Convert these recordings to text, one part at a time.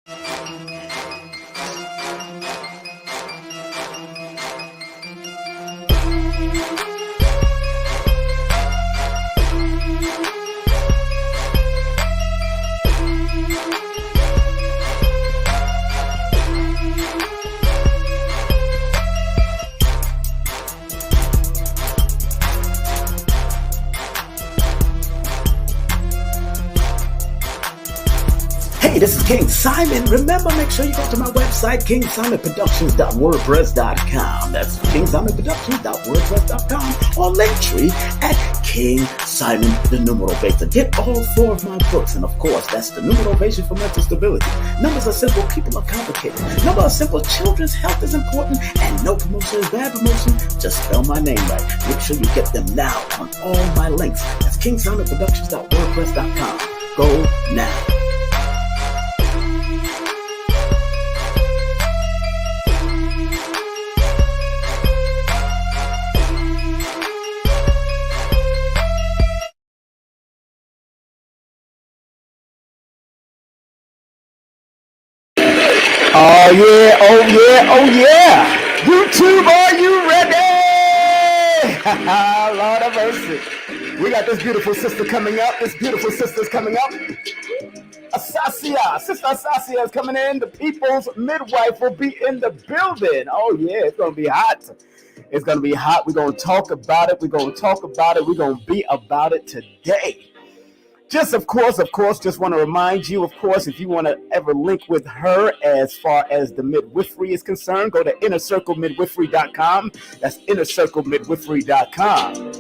Hey, this is King Simon. Remember, make sure you go to my website, kingsimonproductions.wordpress.com. That's kingsimonproductions.wordpress.com, or Linktree at King Simon the Numeral Base. Get all 4 of my books, and of course, that's the Numeral Base for Mental Stability. Numbers are simple, people are complicated. Numbers are simple, children's health is important, and no promotion is bad promotion. Just spell my name right. Make sure you get them now on all my links. That's kingsimonproductions.wordpress.com. Go now. Oh yeah, oh yeah, oh yeah. YouTube, are you ready? Lord have mercy. We got this beautiful sister coming up. This beautiful sister's coming up. ASASIYA, Sister ASASIYA is coming in. The Peoples Midwife will be in the building. Oh yeah, it's going to be hot. It's going to be hot. We're going to talk about it. We're going to talk about it. We're going to be about it today. Just, of course, just want to remind you, of course, if you want to ever link with her as far as the midwifery is concerned, go to innercirclemidwifery.com. That's innercirclemidwifery.com.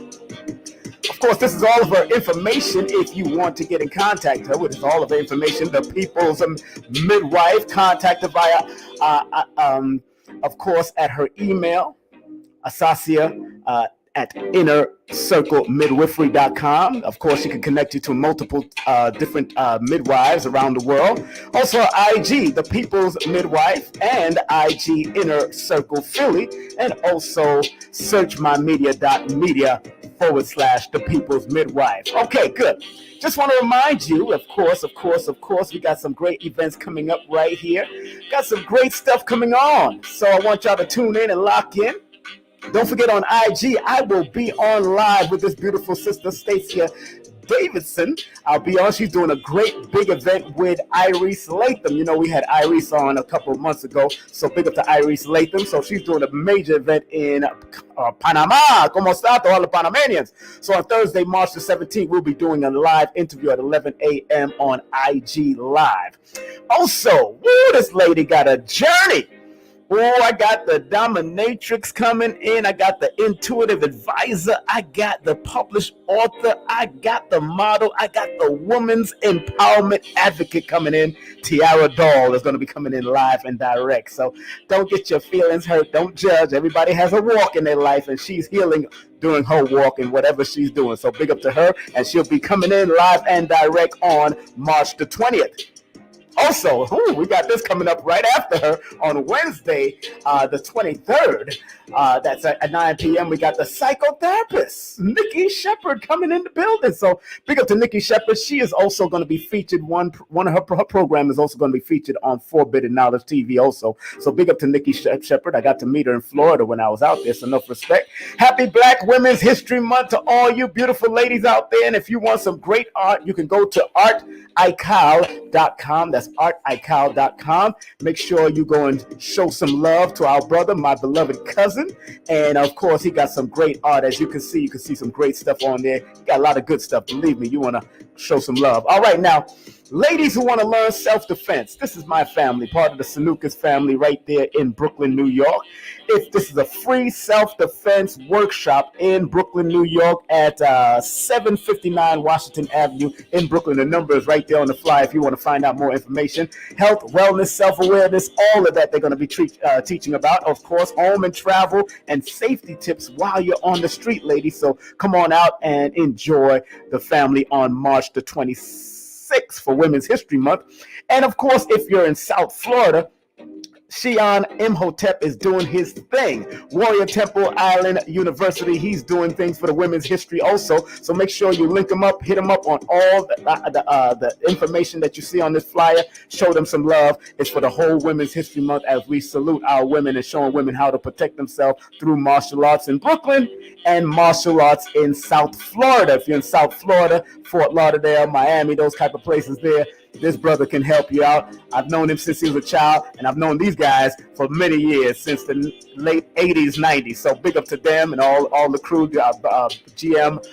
Of course, this is all of her information if you want to get in contact with her, which is all of her information. The People's Midwife, contact her via, of course, at her email, ASASIYA, at innercirclemidwifery.com. Of course, she can connect you to multiple different midwives around the world. Also, IG, The People's Midwife, and IG Inner Circle Philly, and also searchmymedia.media/The People's Midwife. Okay, good. Just want to remind you, of course, we got some great events coming up right here. Got some great stuff coming on. So I want y'all to tune in and lock in. Don't forget, on IG, I will be on live with this beautiful sister, Stacia Davidson. I'll be on. She's doing a great big event with Iris Latham. You know, we had Iris on a couple of months ago, so big up to Iris Latham. So she's doing a major event in Panama. ¿Cómo está to all the Panamanians? So on Thursday, March the 17th, we'll be doing a live interview at 11 a.m. on IG Live. Also, this lady got a journey. Oh, I got the dominatrix coming in. I got the intuitive advisor. I got the published author. I got the model. I got the woman's empowerment advocate coming in. Tiara Doll is going to be coming in live and direct. So don't get your feelings hurt. Don't judge. Everybody has a walk in their life, and she's healing during her walk and whatever she's doing. So big up to her, and she'll be coming in live and direct on March the 20th. Also, we got this coming up right after her on Wednesday, the 23rd. That's at 9 p.m. We got the psychotherapist, Nikki Shepard, coming in the building. So big up to Nikki Shepard. She is also going to be featured. One of her program is also going to be featured on Forbidden Knowledge TV also. So big up to Nikki Shepard. I got to meet her in Florida when I was out there, so enough respect. Happy Black Women's History Month to all you beautiful ladies out there. And if you want some great art, you can go to artical.com. That's artical.com. Make sure you go and show some love to our brother, my beloved cousin. And of course, he got some great art. As you can see some great stuff on there. Got a lot of good stuff. Believe me, you want to show some love. All right, now, ladies who want to learn self-defense, this is my family, part of the Sanukas family right there in Brooklyn, New York. This is a free self-defense workshop in Brooklyn, New York at 759 Washington Avenue in Brooklyn. The number is right there on the flyer if you want to find out more information. Health, wellness, self-awareness, all of that they're going to be teaching about. Of course, home and travel and safety tips while you're on the street, ladies. So come on out and enjoy the family on March the 26th for Women's History Month. And of course, if you're in South Florida, Shion Imhotep is doing his thing. Warrior Temple Island University, he's doing things for the women's history also. So make sure you link him up, hit him up on all the information that you see on this flyer. Show them some love. It's for the whole Women's History Month as we salute our women and showing women how to protect themselves through martial arts in Brooklyn and martial arts in South Florida. If you're in South Florida, Fort Lauderdale, Miami, those type of places there, this brother can help you out. I've known him since he was a child, and I've known these guys for many years, since the late 80s, 90s. So big up to them and all the crew, GM,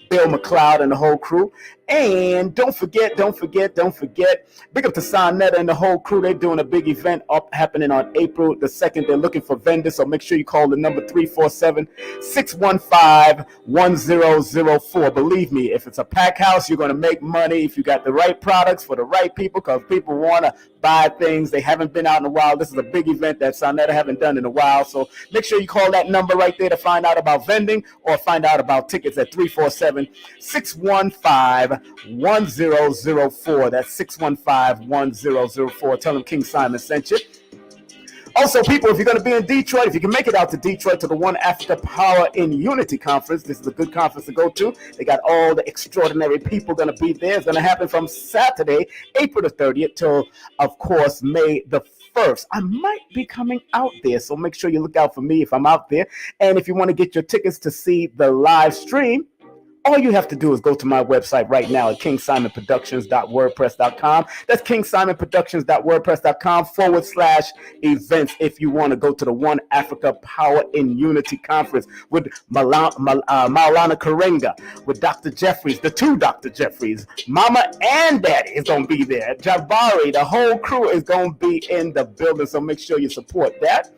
Bill McLeod and the whole crew. And don't forget, big up to Sonetta and the whole crew. They're doing a big event happening on April the 2nd. They're looking for vendors, so make sure you call the number 347-615-1004. Believe me, if it's a pack house, you're going to make money if you got the right products for the right people, because people want to buy things. They haven't been out in a while. This is a big event that Sonetta haven't done in a while, so make sure you call that number right there to find out about vending or find out about tickets at 347-615-1004. That's 615-1004. Tell them King Simon sent you. Also, people, if you're going to be in Detroit, if you can make it out to Detroit to the One Africa Power in Unity Conference, this is a good conference to go to. They got all the extraordinary people going to be there. It's going to happen from Saturday, April the 30th, till, of course, May the 1st. I might be coming out there, so make sure you look out for me if I'm out there. And if you want to get your tickets to see the live stream, all you have to do is go to my website right now at kingsimonproductions.wordpress.com. That's kingsimonproductions.wordpress.com/events if you want to go to the One Africa Power in Unity Conference with Maulana Karenga, with Dr. Jeffries, the two Dr. Jeffries, Mama and Daddy is going to be there. Jabari, the whole crew is going to be in the building, so make sure you support that.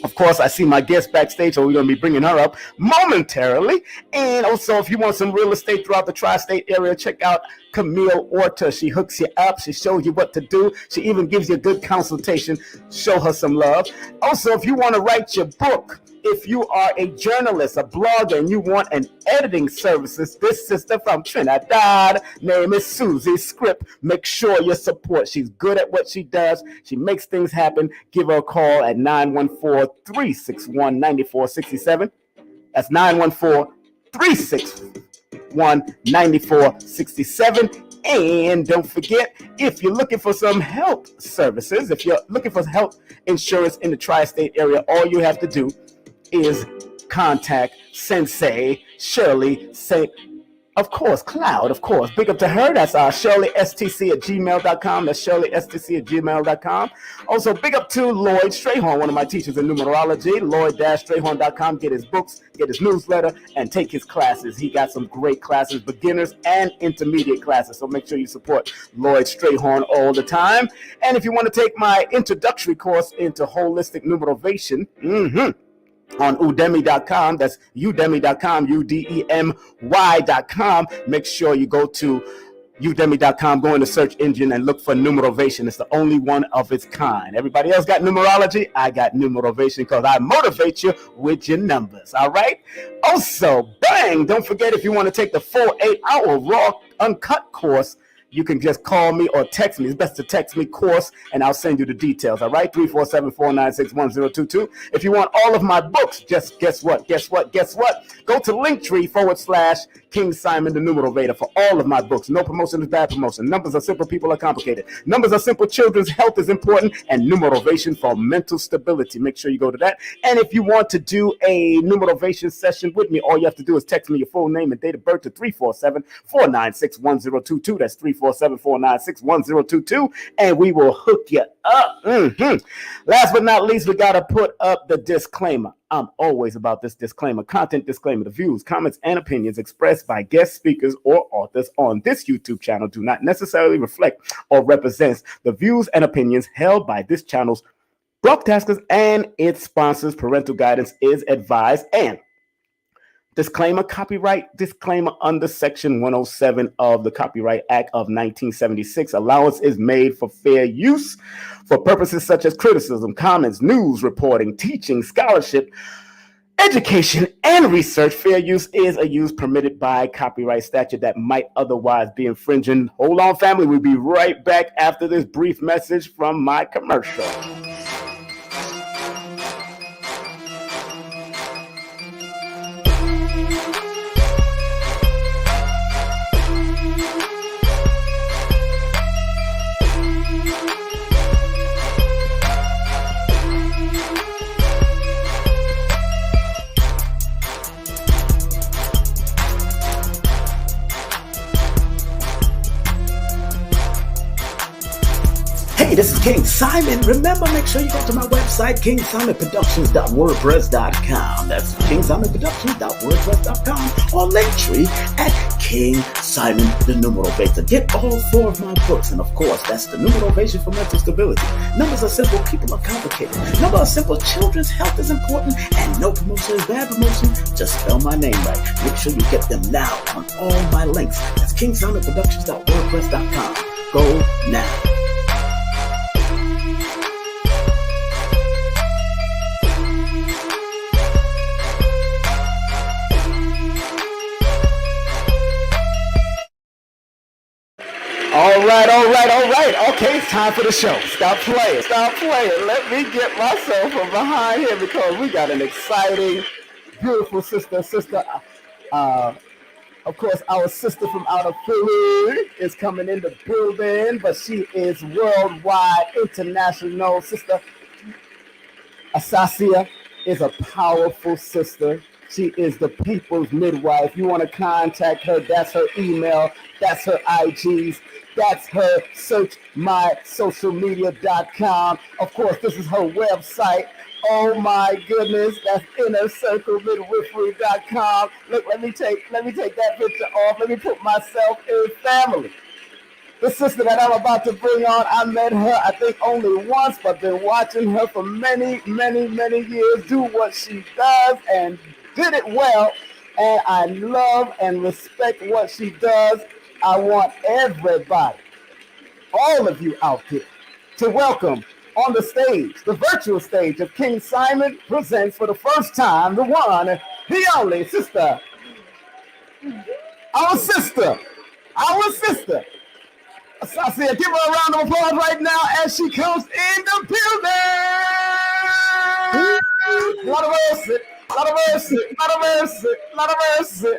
Of course, I see my guest backstage, so we're going to be bringing her up momentarily. And also, if you want some real estate throughout the tri-state area, check out Camille Orta. She hooks you up. She shows you what to do. She even gives you a good consultation. Show her some love. Also, if you want to write your book, if you are a journalist, a blogger, and you want an editing services, this sister from Trinidad, name is Susie Script. Make sure you support. She's good at what she does. She makes things happen. Give her a call at 914-361-9467. That's 914-361-9467. And don't forget, if you're looking for some health services, if you're looking for health insurance in the tri-state area, all you have to do is contact Sensei Shirley St. Of course, Cloud, of course. Big up to her. That's ShirleySTC@gmail.com. That's ShirleySTC@gmail.com. Also, big up to Lloyd Strayhorn, one of my teachers in numerology. Lloyd-Strayhorn.com. Get his books, get his newsletter, and take his classes. He got some great classes, beginners and intermediate classes. So make sure you support Lloyd Strayhorn all the time. And if you want to take my introductory course into holistic numerovation, on udemy.com, that's udemy.com, udemy.com. Make sure you go to udemy.com, go in the search engine and look for numerovation. It's the only one of its kind. Everybody else got numerology. I got numerovation because I motivate you with your numbers. All right. Also, bang, don't forget, if you want to take the full 8-hour raw uncut course, you can just call me or text me. It's best to text me course, and I'll send you the details. All right, 347-496-1022. If you want all of my books, just guess what? Go to Linktree/King Simon the Numerovator for all of my books. No promotion is bad promotion. Numbers are simple, people are complicated. Numbers are simple, children's health is important, and numerovation for mental stability. Make sure you go to that. And if you want to do a numerovation session with me, all you have to do is text me your full name and date of birth to 347-496-1022. That's 347-496-1022, and we will hook you up. Last but not least, we got to put up the disclaimer. I'm always about this disclaimer. Content disclaimer. The views, comments, and opinions expressed by guest speakers or authors on this YouTube channel do not necessarily reflect or represent the views and opinions held by this channel's broadcasters and its sponsors. Parental guidance is advised. And disclaimer, copyright disclaimer under Section 107 of the Copyright Act of 1976. Allowance is made for fair use for purposes such as criticism, comments, news reporting, teaching, scholarship, Education and research. Fair use is a use permitted by copyright statute that might otherwise be infringing. Hold on, family. We'll be right back after this brief message from my commercial. Hey, this is King Simon. Remember, make sure you go to my website, kingsimonproductions.wordpress.com. That's kingsimonproductions.wordpress.com, or Linktree at King Simon the Numeral Base. Get all 4 of my books, and of course, that's the Numerovation for Mental Stability. Numbers are simple, people are complicated. Numbers are simple, children's health is important, and no promotion is bad promotion. Just spell my name right. Make sure you get them now on all my links. That's kingsimonproductions.wordpress.com. Go now. All right. Okay, it's time for the show. Stop playing. Let me get myself from behind here because we got an exciting, beautiful sister. Of course, our sister from out of Philly is coming in the building, but she is worldwide, international. Sister ASASIYA is a powerful sister. She is the Peoples Midwife. You want to contact her, that's her email, that's her IGs, that's her searchmysocialmedia.com. Of course, this is her website. Oh my goodness, that's innercirclemidwifery.com. Look, let me take that picture off. Let me put myself in family. The sister that I'm about to bring on, I met her, I think, only once, but been watching her for many years do what she does and did it well. And I love and respect what she does. I want everybody, all of you out there, to welcome on the stage, the virtual stage of King Simon presents for the first time the one, the only sister, our sister, ASASIYA. Give her a round of applause right now as she comes in the building. Lot of mercy.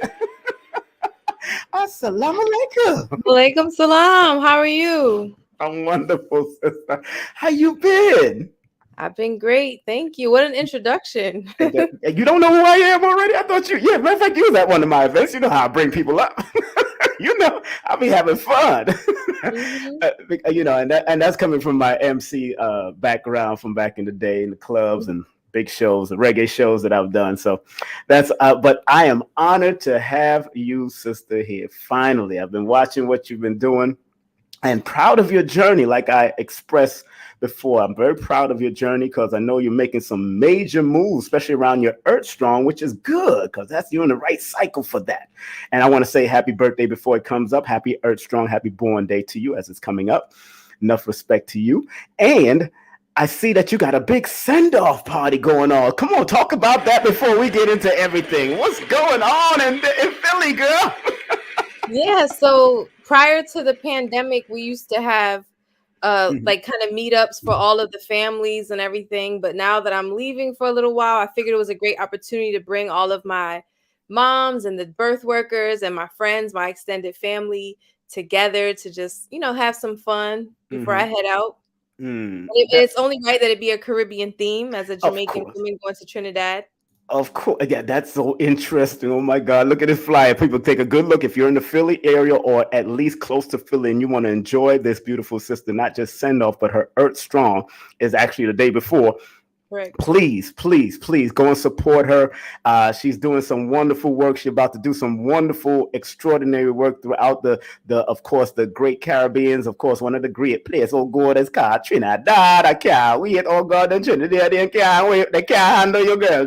Assalamu alaikum. Walaikum salam. How are you? I'm wonderful, sister. How you been? I've been great. Thank you. What an introduction. You don't know who I am already? I thought you, matter of fact, you was at one of my events. You know how I bring people up. You know, I'll be having fun. Mm-hmm. You know, and that's coming from my MC background from back in the day in the clubs and big shows, the reggae shows that I've done. So that's, but I am honored to have you, sister, here. Finally, I've been watching what you've been doing and proud of your journey. Like I expressed before, I'm very proud of your journey because I know you're making some major moves, especially around your Earth Strong, which is good because that's you're in the right cycle for that. And I want to say happy birthday before it comes up. Happy Earth Strong, happy born day to you as it's coming up. Enough respect to you. And I see that you got a big send-off party going on. Come on, talk about that before we get into everything. What's going on in Philly, girl? Yeah, so prior to the pandemic, we used to have like kind of meetups for all of the families and everything. But now that I'm leaving for a little while, I figured it was a great opportunity to bring all of my moms and the birth workers and my friends, my extended family together to just, you know, have some fun before I head out. It's only right that it be a Caribbean theme as a Jamaican woman going to Trinidad. Of course. Yeah, that's so interesting. Oh my God. Look at this flyer. People take a good look. If you're in the Philly area or at least close to Philly and you want to enjoy this beautiful sister, not just send off, but her Earth Strong is actually the day before. Right. Please go and support her. She's doing some wonderful work. She's about to do some wonderful, extraordinary work throughout the of course, the great Caribbeans. Of course, one of the great places. Oh God, it's called Trinidad. I can't wait. Oh God, and Trinidad, they can't wait. They can't handle your girl.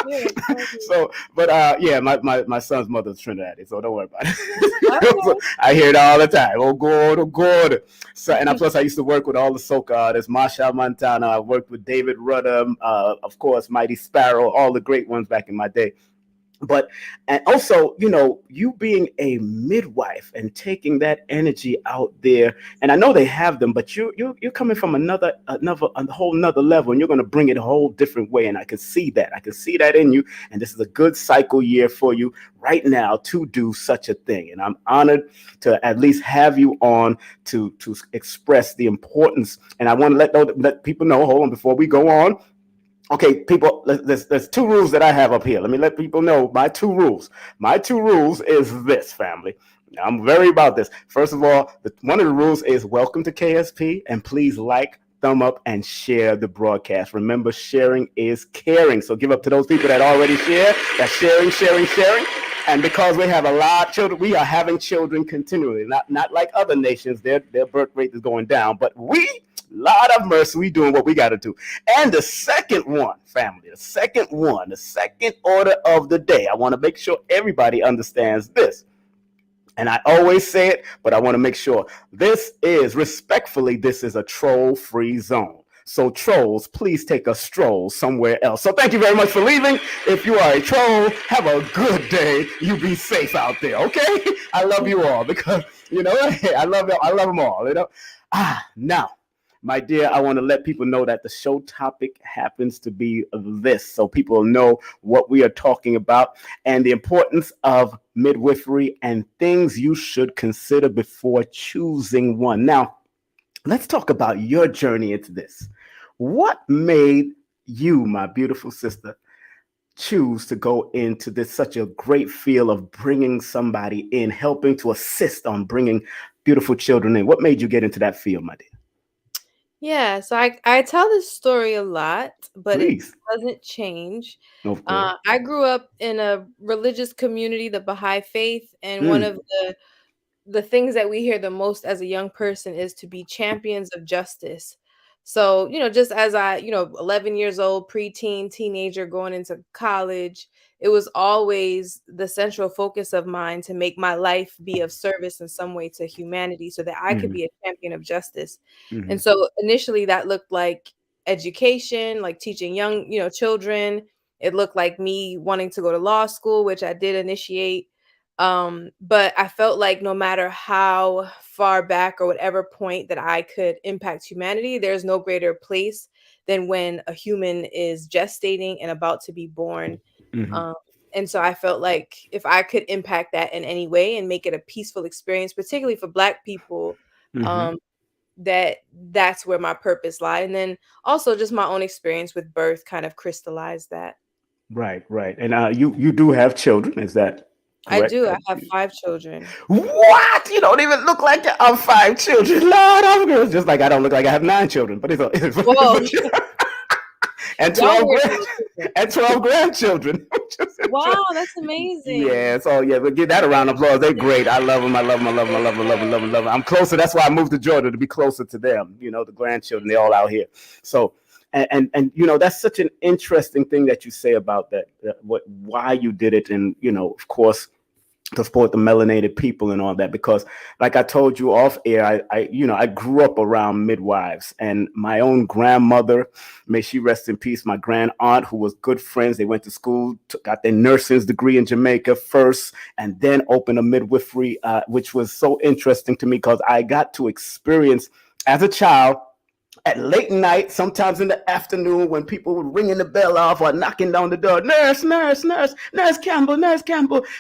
Yeah, exactly. So, but yeah, my son's mother's Trinidad, so don't worry about it. So Okay. I hear it all the time. Oh God, oh God. So, and plus I used to work with all the soca artists, Marsha Montana. I worked with David Rudder, of course, Mighty Sparrow, all the great ones back in my day. But and also, you being a midwife and taking that energy out there, and I know they have them, but you're coming from another a whole nother level, and you're going to bring it a whole different way, and I can see that in you, and this is a good cycle year for you right now to do such a thing, and I'm honored to at least have you on to express the importance, and I want to let people know. Hold on, before we go on. Okay, people, there's two rules that I have up here. Let me let people know my two rules. My two rules is this, family. I'm very about this. First of all, one of the rules is welcome to KSP, and please like, thumb up, and share the broadcast. Remember, sharing is caring. So give up to those people that already share. That's sharing, sharing, sharing. And because we have a lot of children, we are having children continually. Not like other nations, their birth rate is going down, but we, Lord of mercy, we doing what we got to do. And the second one, family, the second order of the day, I want to make sure everybody understands this. And I always say it, but I want to make sure this is a troll-free zone. So trolls, please take a stroll somewhere else. So thank you very much for leaving. If you are a troll, have a good day. You be safe out there, okay? I love you all because, I love them all, Now, my dear, I want to let people know that the show topic happens to be this, so people know what we are talking about and the importance of midwifery and things you should consider before choosing one. Now, let's talk about your journey into this. What made you, my beautiful sister, choose to go into this such a great field of bringing somebody in, helping to assist on bringing beautiful children in? What made you get into that field, my dear? Yeah, so I tell this story a lot, but it Please. doesn't change. Of course. I grew up in a religious community, the Baha'i faith, and one Mm, of the things that we hear the most as a young person is to be champions of justice. So, just as 11 years old, preteen, teenager, going into college, it was always the central focus of mine to make my life be of service in some way to humanity so that I could mhm, be a champion of justice. And mhm, so initially that looked like education, like teaching young, children. It looked like me wanting to go to law school, which I did initiate. But I felt like no matter how far back or whatever point that I could impact humanity, there's no greater place than when a human is gestating and about to be born. mhm, Um, and so I felt like if I could impact that in any way and make it a peaceful experience, particularly for Black people, mhm. um, that's where my purpose lied. And then also just my own experience with birth kind of crystallized that. Right, right. And you do have children, is that I correct? do. I have 5 children. What? You don't even look like you have 5 children. Lord, I'm just like I don't look like I have 9 children, but Whoa. and Y'all 12 were a little different. and 12 grandchildren. Wow, that's amazing. Yeah, so yeah, but give that a round of applause. They're great. I love them. I love them. I love them. I love them. I love them. I love them. Love them. I'm closer. That's why I moved to Georgia to be closer to them. The grandchildren. They're all out here. So, and that's such an interesting thing that you say about that. Why you did it, and of course, to support the melanated people and all that, because like I told you off air, I grew up around midwives, and my own grandmother, may she rest in peace, my grand aunt, who was good friends. They went to school, got their nursing's degree in Jamaica first, and then opened a midwifery, which was so interesting to me because I got to experience as a child at late night, sometimes in the afternoon, when people were ringing the bell off or knocking down the door, nurse, nurse, nurse, nurse Campbell,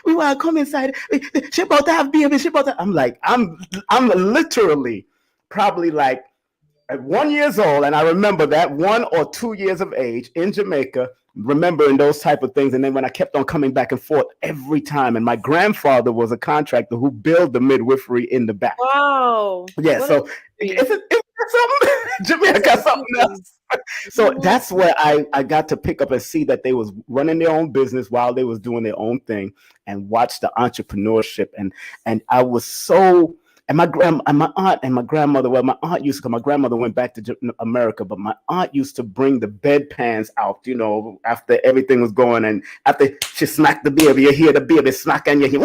we want to come inside. She about to have baby. She about to. I'm like, I'm literally probably like at 1 year old, and I remember that 1 or 2 years of age in Jamaica, remembering those type of things. And then when I kept on coming back and forth every time, and my grandfather was a contractor who built the midwifery in the back. Wow. Yeah, What a so history. is it something? That's Jamaica, something amazing. else. So Mhm. that's where I got to pick up and see that they was running their own business while they was doing their own thing, and watch the entrepreneurship, and I was so And my aunt and my grandmother. Well, my aunt used to come. My grandmother went back to America, but my aunt used to bring the bedpans out. You know, after everything was going, and after she smacked the baby, you hear the baby smack, and you hear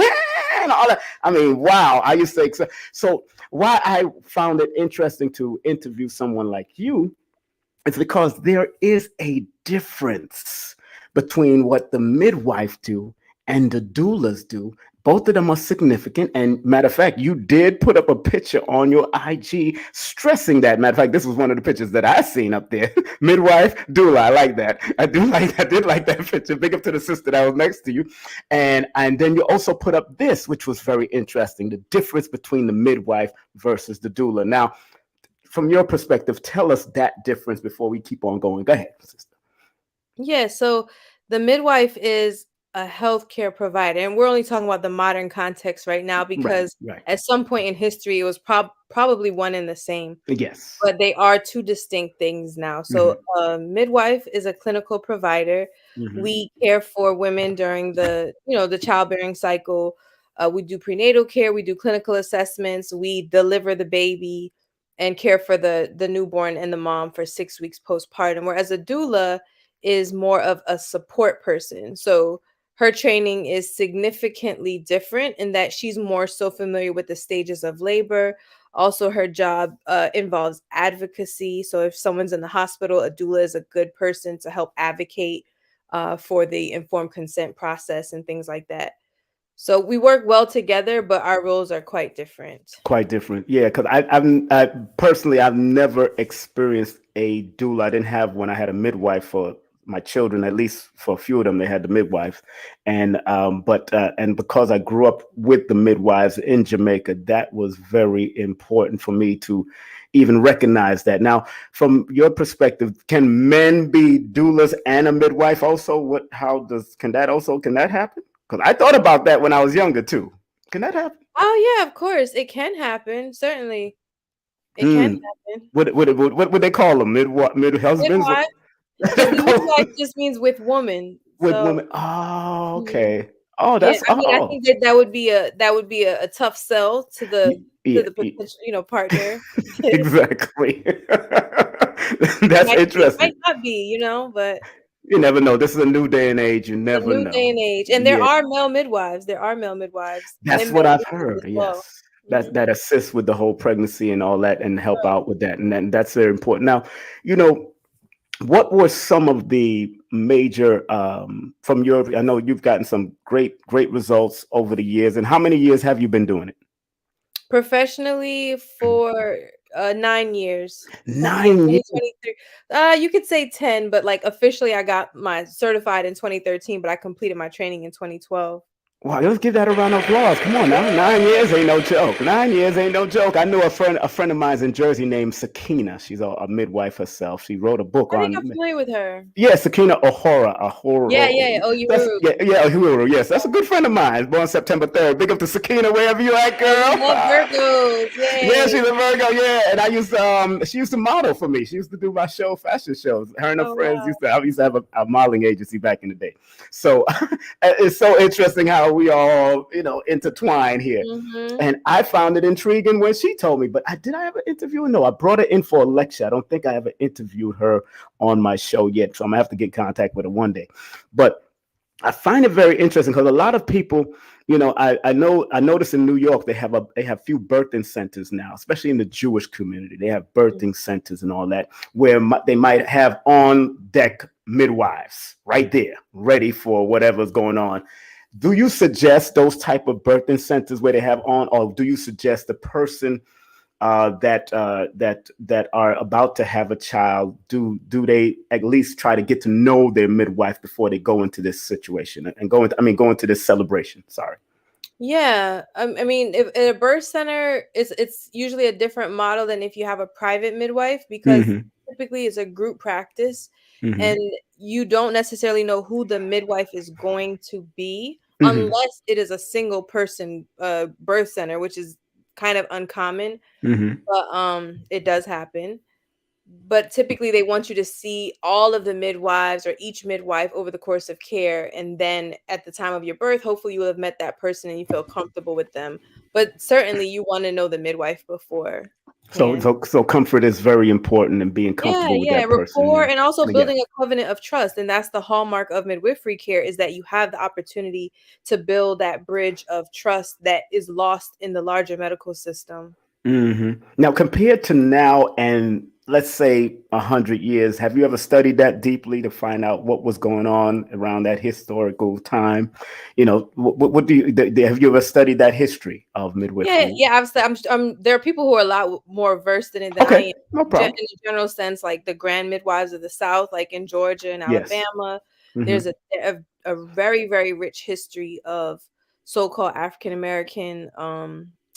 and all that. I mean, wow! I used to accept. So why I found it interesting to interview someone like you, it's because there is a difference between what the midwife do and the doulas do. Both of them are significant. And matter of fact, you did put up a picture on your IG stressing that. Matter of fact, this was one of the pictures that I seen up there. Midwife, doula. I like that. I did like that picture. Big up to the sister that was next to you. And then you also put up this, which was very interesting. The difference between the midwife versus the doula. Now, from your perspective, tell us that difference before we keep on going. Go ahead, sister. Yeah, so the midwife is a healthcare provider, and we're only talking about the modern context right now Right, because right. at some point in history, it was probably one and the same, Yes. but they are two distinct things now. So, Mm-hmm. midwife is a clinical provider. Mm-hmm. We care for women during the childbearing cycle. We do prenatal care, we do clinical assessments, we deliver the baby and care for the newborn and the mom for 6 weeks postpartum. Whereas a doula is more of a support person. So her training is significantly different in that she's more so familiar with the stages of labor. Also, her job involves advocacy. So if someone's in the hospital, a doula is a good person to help advocate for the informed consent process and things like that. So we work well together, but our roles are quite different. Quite different, yeah. Because I personally I've never experienced a doula. I didn't have one. I had a midwife for my children. At least for a few of them, they had the midwives, and because I grew up with the midwives in Jamaica, that was very important for me to even recognize that. Now, from your perspective, can men be doulas and a midwife also? What? How does can that happen? Because I thought about that when I was younger too. Can that happen? Oh yeah, of course. It can happen. Certainly. It can Mm. happen. What would they call them? Mid husbands? What Midwife, they because call midwife them just means with woman. with So, women? Oh, mhm. okay. Oh, Yeah, that's I mean, I think that would be a tough sell to the yeah, yeah. potential, partner. Exactly. It That's might it interesting. might not be, but You never know. This is a new day and age. You a never new day know. and age, and there Yeah, are male midwives. There are male midwives that's and what male I've doulas heard. as well. Yes. Mhm. That assists with the whole pregnancy and all that and help Right. out with that. And then that's very important. Now, you know, what were some of the major from your I know you've gotten some great results over the years. And how many years have you been doing it? Professionally for 9 years. Yeah, 9 years. 2023. You could say 10, but like officially I got my certified in 2013, but I completed my training in 2012. Wow, let's give that a round of applause. Come on now. 9 years ain't no joke. 9 years ain't no joke. I knew a friend of mine's in Jersey named Sakina. She's a midwife herself. She wrote a book I think I'm on familiar with her. yeah, Sakina Ahura. Yeah, Ahura. yeah. Oh, you That's were. yeah, Ahura. Yes, that's a good friend of mine. Born September 3rd. Big up to Sakina, wherever you at, Oh, we girl. love Virgos. Yeah, Yay. she's a Virgo. Yeah, and I used to she used to model for me. She used to do my fashion shows. Her and her Oh, friends wow. I used to have a modeling agency back in the day. So it's so interesting how we all intertwine here. Mm-hmm. And I found it intriguing when she told me. But did I ever interview her? No, I brought her in for a lecture. I don't think I ever interviewed her on my show yet. So I'm gonna have to get in contact with her one day. But I find it very interesting because a lot of people, I notice in New York they have few birthing centers now, especially in the Jewish community. They have birthing centers and all that where they might have on deck midwives right there, ready for whatever's going on. Do you suggest those type of birthing centers where they have on, or do you suggest the person that are about to have a child, do they at least try to get to know their midwife before they go into this situation and go into this celebration? Sorry. Yeah, I mean, if at a birth center, it's usually a different model than if you have a private midwife because Hmm. typically it's a group practice, Hmm. and you don't necessarily know who the midwife is going to be Hmm. unless it is a single person birth center, which is kind of uncommon, Hmm. but it does happen. But typically they want you to see all of the midwives or each midwife over the course of care, and then at the time of your birth hopefully you will have met that person and you feel comfortable with them but certainly you want to know the midwife beforehand. So comfort is very important, and being Yeah, comfortable with yeah, that person. rapport, Yeah. and also Yeah. building a covenant of trust, and that's the hallmark of midwifery care, is that you have the opportunity to build that bridge of trust that is lost in the larger medical system. Now, compared to now and let's say 100 years, have you ever studied that deeply to find out what was going on around that historical time? What do have you ever studied that history of Yeah, midwifery? yeah, there are people who are a lot more versed in it than I Okay, am. no In problem. a general sense, like the grand midwives of the South, like in Georgia and Yes. Alabama, there's Hmm. a very, very rich history of so-called African American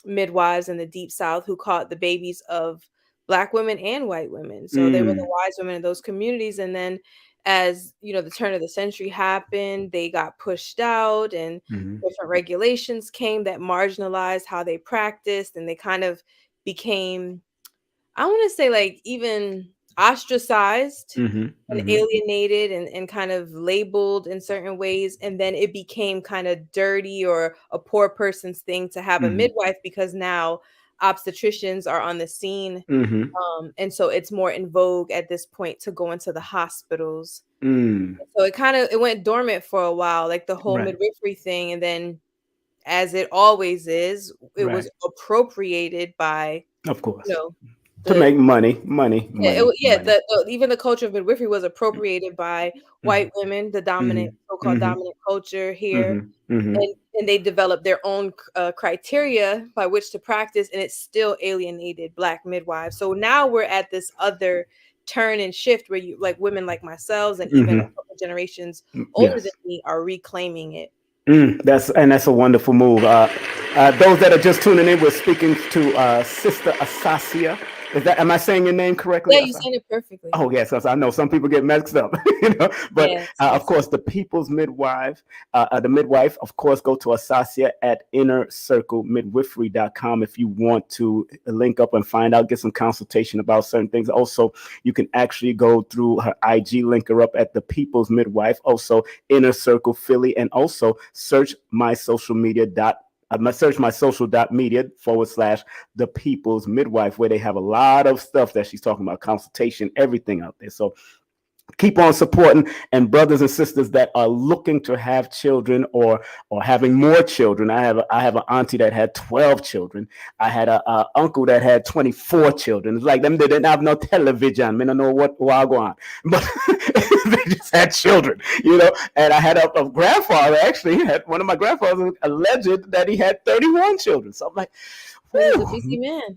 midwives in the Deep South who caught the babies of Black women and white women. So they were the Mm, wise women in those communities. And then, as you know, the turn of the century happened, they got pushed out, and hmm, different regulations came that marginalized how they practiced, and they kind of became, I want to say, like, even ostracized hmm, and hmm, alienated, and kind of labeled in certain ways. And then it became kind of dirty or a poor person's thing to have a hmm, midwife, because now obstetricians are on the scene. hmm. And so it's more in vogue at this point to go into the hospitals. Mm, So it went dormant for a while, like the whole right, midwifery thing. And then, as it always is, it was right. appropriated by, Of you course. know, To the make money, money, yeah, money, money. even the culture of midwifery was appropriated by white Hmm, women, the hmm, dominant, so-called hmm, dominant culture here, hmm, hmm. and they developed their own criteria by which to practice, and it still alienated Black midwives. So now we're at this other turn and shift where, you like, women like myself and even a Hmm. couple generations older than Yes. me are reclaiming it. That's a wonderful move. Those that are just tuning in, we're speaking to Sister ASASIYA. Am I saying your name correctly? Yeah, you said it perfectly. Oh yes, yes, I know some people get mixed up, But Yes, of yes. course, the People's Midwife, the midwife, of course, go to ASASIYA at innercirclemidwifery.com if you want to link up and find out, get some consultation about certain things. Also, you can actually go through her IG, link her up at the People's Midwife, also Inner Circle Philly, and also search my social media dot. Search my social.media/ the People's Midwife, where they have a lot of stuff that she's talking about, consultation, everything out there. So keep on supporting, and brothers and sisters that are looking to have children, or having more children. I have an auntie that had 12 children. I had a uncle that had 24 children. It's like them, they didn't have no television. I don't know what go on, but they just had children, and I had a grandfather, actually. He had one of my grandfathers alleged that he had 31 children. So I'm like, He was a busy whew. man.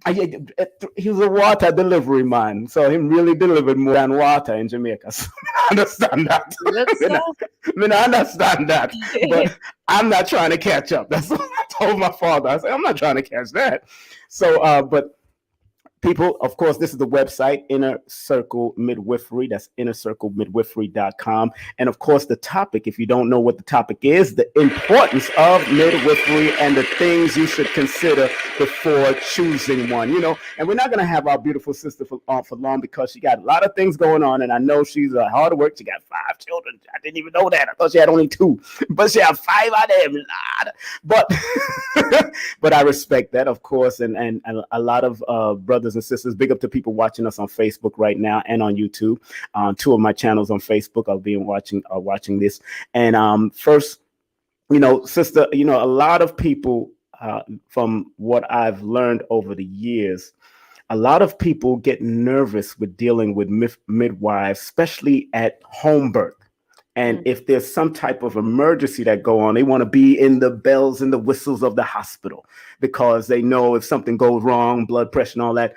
He was a water delivery man, so him really delivered more than water in Jamaica. So I understand that. That's I understand that, but I'm not trying to catch up. That's what I told my father. I said, I'm not trying to catch that. So, but people, of course, this is the website, Inner Circle Midwifery. That's innercirclemidwifery.com. And of course, the topic, if you don't know what the topic is, the importance of midwifery and the things you should consider before choosing one. And we're not going to have our beautiful sister for long, because she got a lot of things going on. And I know she's hard to work. She got 5 children. I didn't even know that. I thought she had only 2, but she had 5 out of them. But but I respect that, of course, and a lot of brothers and sisters. Big up to people watching us on Facebook right now and on YouTube. 2 of my channels on Facebook are watching this. And first, sister, a lot of people, from what I've learned over the years, a lot of people get nervous with dealing with midwives, especially at home birth. And Mm. if there's some type of emergency that go on, they want to be in the bells and the whistles of the hospital, because they know if something goes wrong, blood pressure and all that.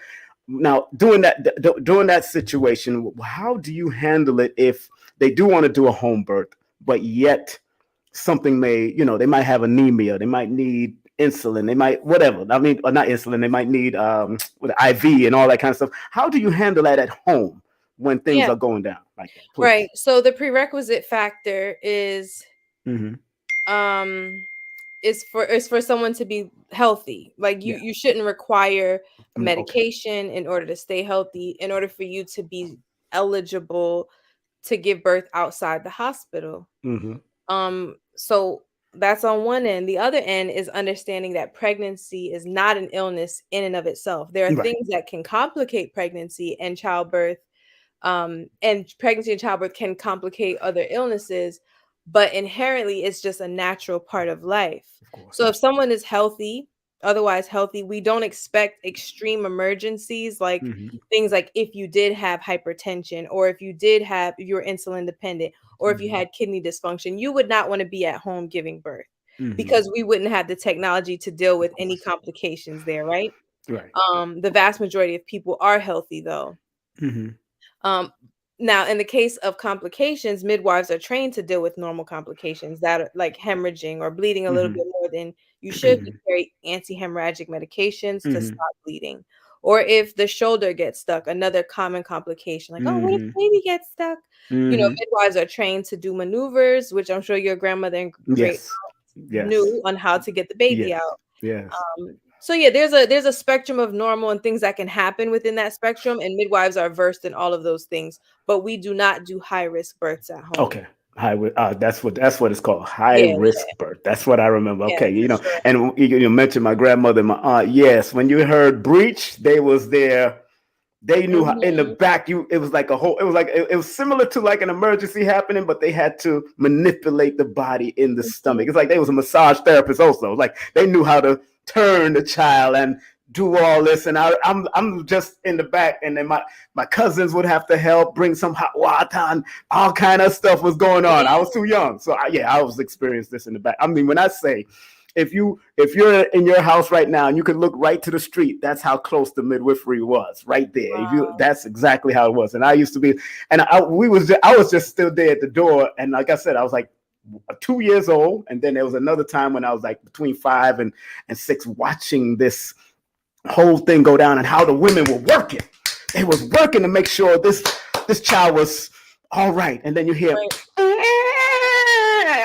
Now, during that situation, how do you handle it if they do want to do a home birth, but yet something they might have anemia, they might need insulin, they might whatever. I mean, or not insulin, they might need with IV and all that kind of stuff. How do you handle that at home when things Yeah, are going down like that? right. Please. So the prerequisite factor Mm-hmm. um is for someone to be healthy. Like, Yeah. you shouldn't require Okay. medication in order to stay healthy, in order for you to be eligible to give birth outside the hospital. Mm-hmm. So that's on one end. The other end is understanding that pregnancy is not an illness in and of itself. There are Right. things that can complicate pregnancy and childbirth, and pregnancy and childbirth can complicate other illnesses, but inherently it's just a natural part of life. Of course. So if someone is healthy, otherwise healthy, we don't expect extreme emergencies like Mm-hmm. things like if you did have hypertension, or if you were insulin dependent, or if you Mm-hmm. had kidney dysfunction, you would not want to be at home giving birth Mm-hmm. because we wouldn't have the technology to deal Of with any course. complications there, right? Right. The vast majority of people are healthy though. Mm-hmm. Um, Now, in the case of complications, midwives are trained to deal with normal complications that are like hemorrhaging or bleeding a little Mm-hmm. bit more than you should. They carry anti-hemorrhagic medications to Mm-hmm. stop bleeding. Or if the shoulder gets stuck, another common complication, like, oh, what if Mm-hmm. the baby gets stuck? Mm-hmm. Midwives are trained to do maneuvers, which I'm sure your grandmother and great Yes. Yes. knew on how to get the baby Yes. out. Yes. So yeah, there's a spectrum of normal and things that can happen within that spectrum, and midwives are versed in all of those things. But we do not do high risk births at home. Okay. That's what it's called. High Yeah, risk birth. That's what I remember. yeah, Okay, for sure. and you mentioned my grandmother and my aunt. Yes, when you heard breach, they was there. They knew how, in the Hmm. back. It was like a whole. It was like it was similar to like an emergency happening, but they had to manipulate the body in the Hmm. stomach. It's like they was a massage therapist also. Like they knew how to turn the child and do all this, and I'm just in the back, and then my cousins would have to help bring some hot water and all kind of stuff was going on. I Yeah. was too young, so I was experiencing this in the back. I mean, when I say if you're in your house right now and you could look right to the street, that's how close the midwifery was, right there. If you, Wow. that's exactly how it was. And I used to be, and I was just still there at the door. And like I said, I was like 2 years old, and then there was another time when I was like between 5 and 6, watching this whole thing go down and how the women were working. They was working to make sure this child was all right. And then you hear, Right.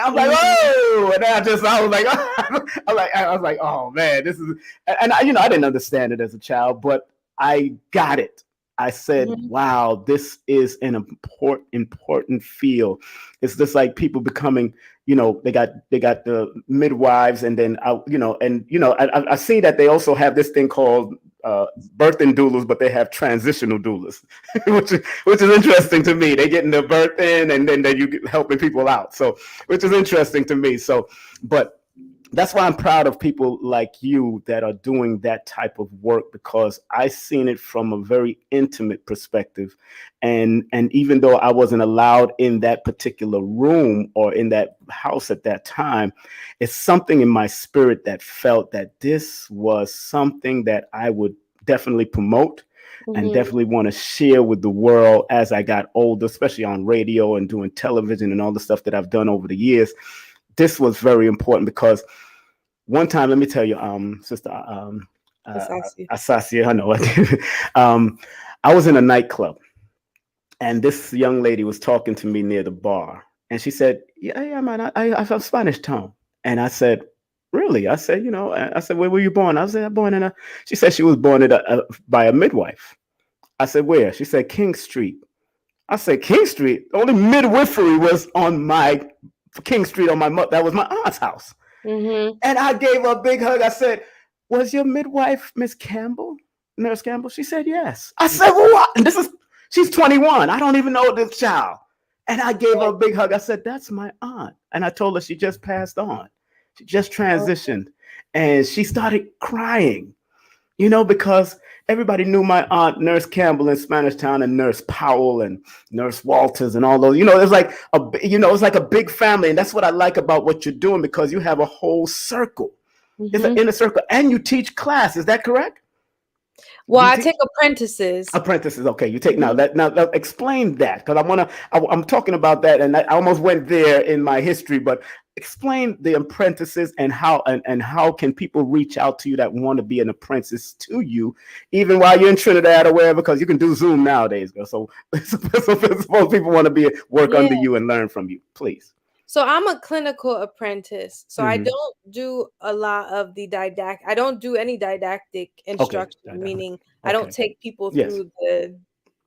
I'm like, Mhm. oh, and I was like, I was like, oh man, this is, and I didn't understand it as a child, but I got it. I said, Mhm. wow, this is an important field. It's just like people becoming, they got the midwives, and then I see that they also have this thing called birthing doulas, but they have transitional doulas, which is interesting to me. They get in the birth in, and then you helping people out. So, which is interesting to me. So, but that's why I'm proud of people like you that are doing that type of work, because I seen it from a very intimate perspective. And even though I wasn't allowed in that particular room or in that house at that time, it's something in my spirit that felt that this was something that I would definitely promote and Mhm. definitely want to share with the world as I got older, especially on radio and doing television and all the stuff that I've done over the years. This was very important because one time, let me tell you, sister, uh, ASASIYA. Asasia, I know it. I was in a nightclub, and this young lady was talking to me near the bar, and she said, "Yeah, yeah, man, I have Spanish tongue." And I said, "Really?" I said, I said, "Where were you born?" I said, "I'm born in a." She said she was born by a midwife. I said, "Where?" She said, "King Street." I said, "King Street." The only midwifery was on my King Street on my mother. That was my aunt's house. Mhm. And I gave her a big hug. I said, "Was your midwife Miss Campbell, Nurse Campbell?" She said, "Yes." I said, "Well, what?" And she's 21. I don't even know this child. And I gave her Right. a big hug. I said, "That's my aunt." And I told her she just passed on. She just Oh, transitioned. And she started crying, because everybody knew my aunt, Nurse Campbell in Spanish Town, and Nurse Powell and Nurse Walters and all those. It's like it's like a big family, and that's what I like about what you're doing, because you have a whole circle. It's an mhm. inner circle, and you teach class. Is that correct? Well, Do you I teach take apprentices. apprentices? Okay, you take now. Mhm. Now explain that, because I'm talking about that, and I almost went there in my history, but explain the apprentices and how can people reach out to you that want to be an apprentice to you, even while you're in Trinidad or wherever, because you can do Zoom nowadays. So, suppose people want to work Yeah. under you and learn from you, please. So I'm a clinical apprentice. So I Hmm. don't do a lot of I don't do any didactic Okay. instruction, meaning I don't Okay. take people Yes. through the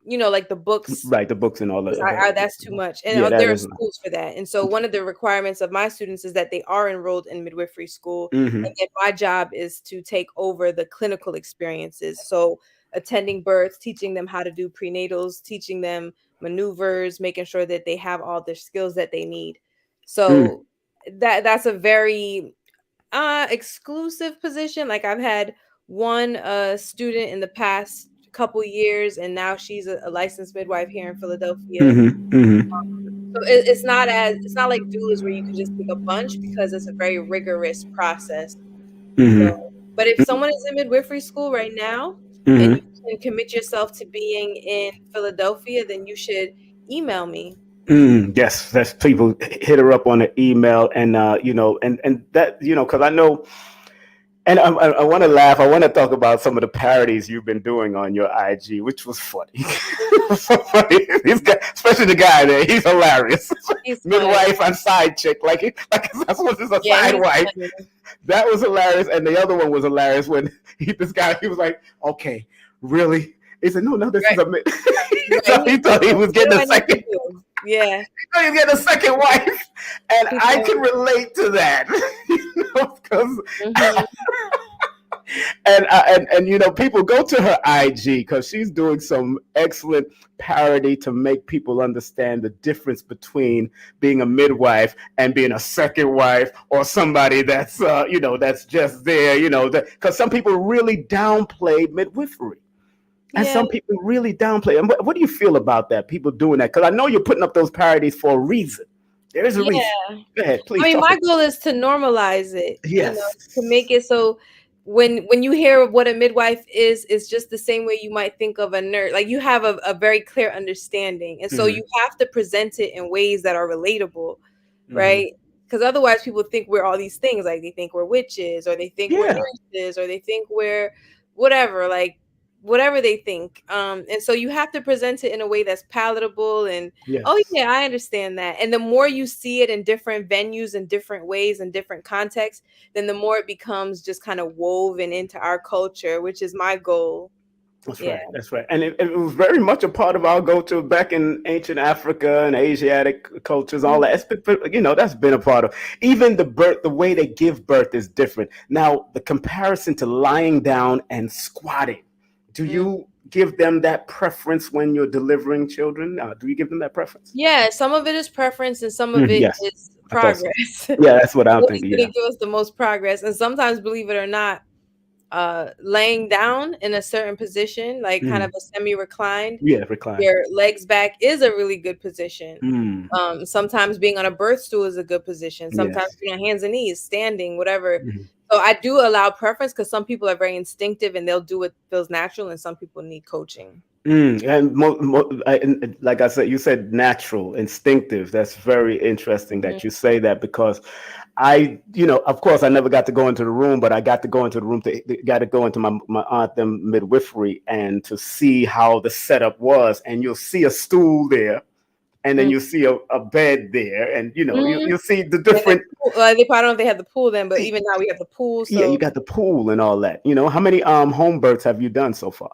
like the books. Right, the books and all that. That's too much. And Yeah, that there are is. schools for that. And so one of the requirements of my students is that they are enrolled in midwifery school. Mm-hmm. And then my job is to take over the clinical experiences. So attending births, teaching them how to do prenatals, teaching them maneuvers, making sure that they have all the skills that they need. Mm. So that's a very exclusive position. Like I've had one student in the past couple years, and now she's a licensed midwife here in Philadelphia. Mm-hmm. Mm-hmm. So it's not like doulas where you can just pick a bunch because it's a very rigorous process. So, Mm-hmm. but if someone is in midwifery school right now and you Mm-hmm. can commit yourself to being in Philadelphia, then you should email me. Yes, that's people hit her up on the email, and and that because I know. And I want to laugh. I want to talk about some of the parodies you've been doing on your IG, which was funny. So funny. Especially the guy there, he's hilarious. He's funny. Midwife and side chick, like that's what is a Yeah, side he's wife. funny. That was hilarious, and the other one was hilarious when this guy he was like, "Okay, really?" He said, "No, this is Right. a." So Right. he thought he was getting a What do I need to second. do? Yeah. You get a second wife, and He's I funny. can relate to that, because Mhm. and people go to her IG because she's doing some excellent parody to make people understand the difference between being a midwife and being a second wife or somebody that's that's just there, because some people really downplay midwifery. And Yeah. some people really downplay. And what do you feel about that? People doing that? Because I know you're putting up those parodies for a reason. There is a reason. Yeah. Go ahead, please I mean, talk my about goal is to normalize it, it. Yes. to make it so when you hear what a midwife is, it's just the same way you might think of a nurse. Like you have a very clear understanding. And so Mm-hmm. you have to present it in ways that are relatable, Mm-hmm. right? Because otherwise people think we're all these things. Like they think we're witches, or they think we're Yeah. nurses, or they think we're whatever, like whatever they think. And so you have to present it in a way that's palatable and oh Yes. yeah, I understand that. And the more you see it in different venues and different ways and different contexts, then the more it becomes just kind of woven into our culture, which is my goal. That's Yeah. right. That's right. And it was very much a part of our go-to back in ancient Africa and Asiatic cultures, all that. Mhm. It's been, that's been a part of even the birth. The way they give birth is different. Now, the comparison to lying down and squatting. Do Mm. you give them that preference when you're delivering children? Do you give them that preference? Yeah, some of it is preference and some of it Yes, is I thought so. progress. Yeah, that's what I'm What is thinking. going Yeah. to give us the most progress? And sometimes, believe it or not, laying down in a certain position, like kind of Mhm. a semi-reclined, Yeah, recline. your legs back is a really good position. Mm. Sometimes being on a birth stool is a good position. Sometimes Yes. being on hands and knees, standing, whatever. Mhm. So I do allow preference because some people are very instinctive and they'll do what feels natural, and some people need coaching. And like I said, you said natural, instinctive. That's very interesting Mhm. that you say that because of course, I never got to go into the room, but I got to go into the room got to go into my aunt them midwifery and to see how the setup was. And you'll see a stool there, and then Mhm. you'll see a bed there, and Mhm. you'll see the And the different. pool, they probably don't know if they had the pool then, but even now we have the pool. Yeah, you So got the pool and all that. How many home births have you done so far?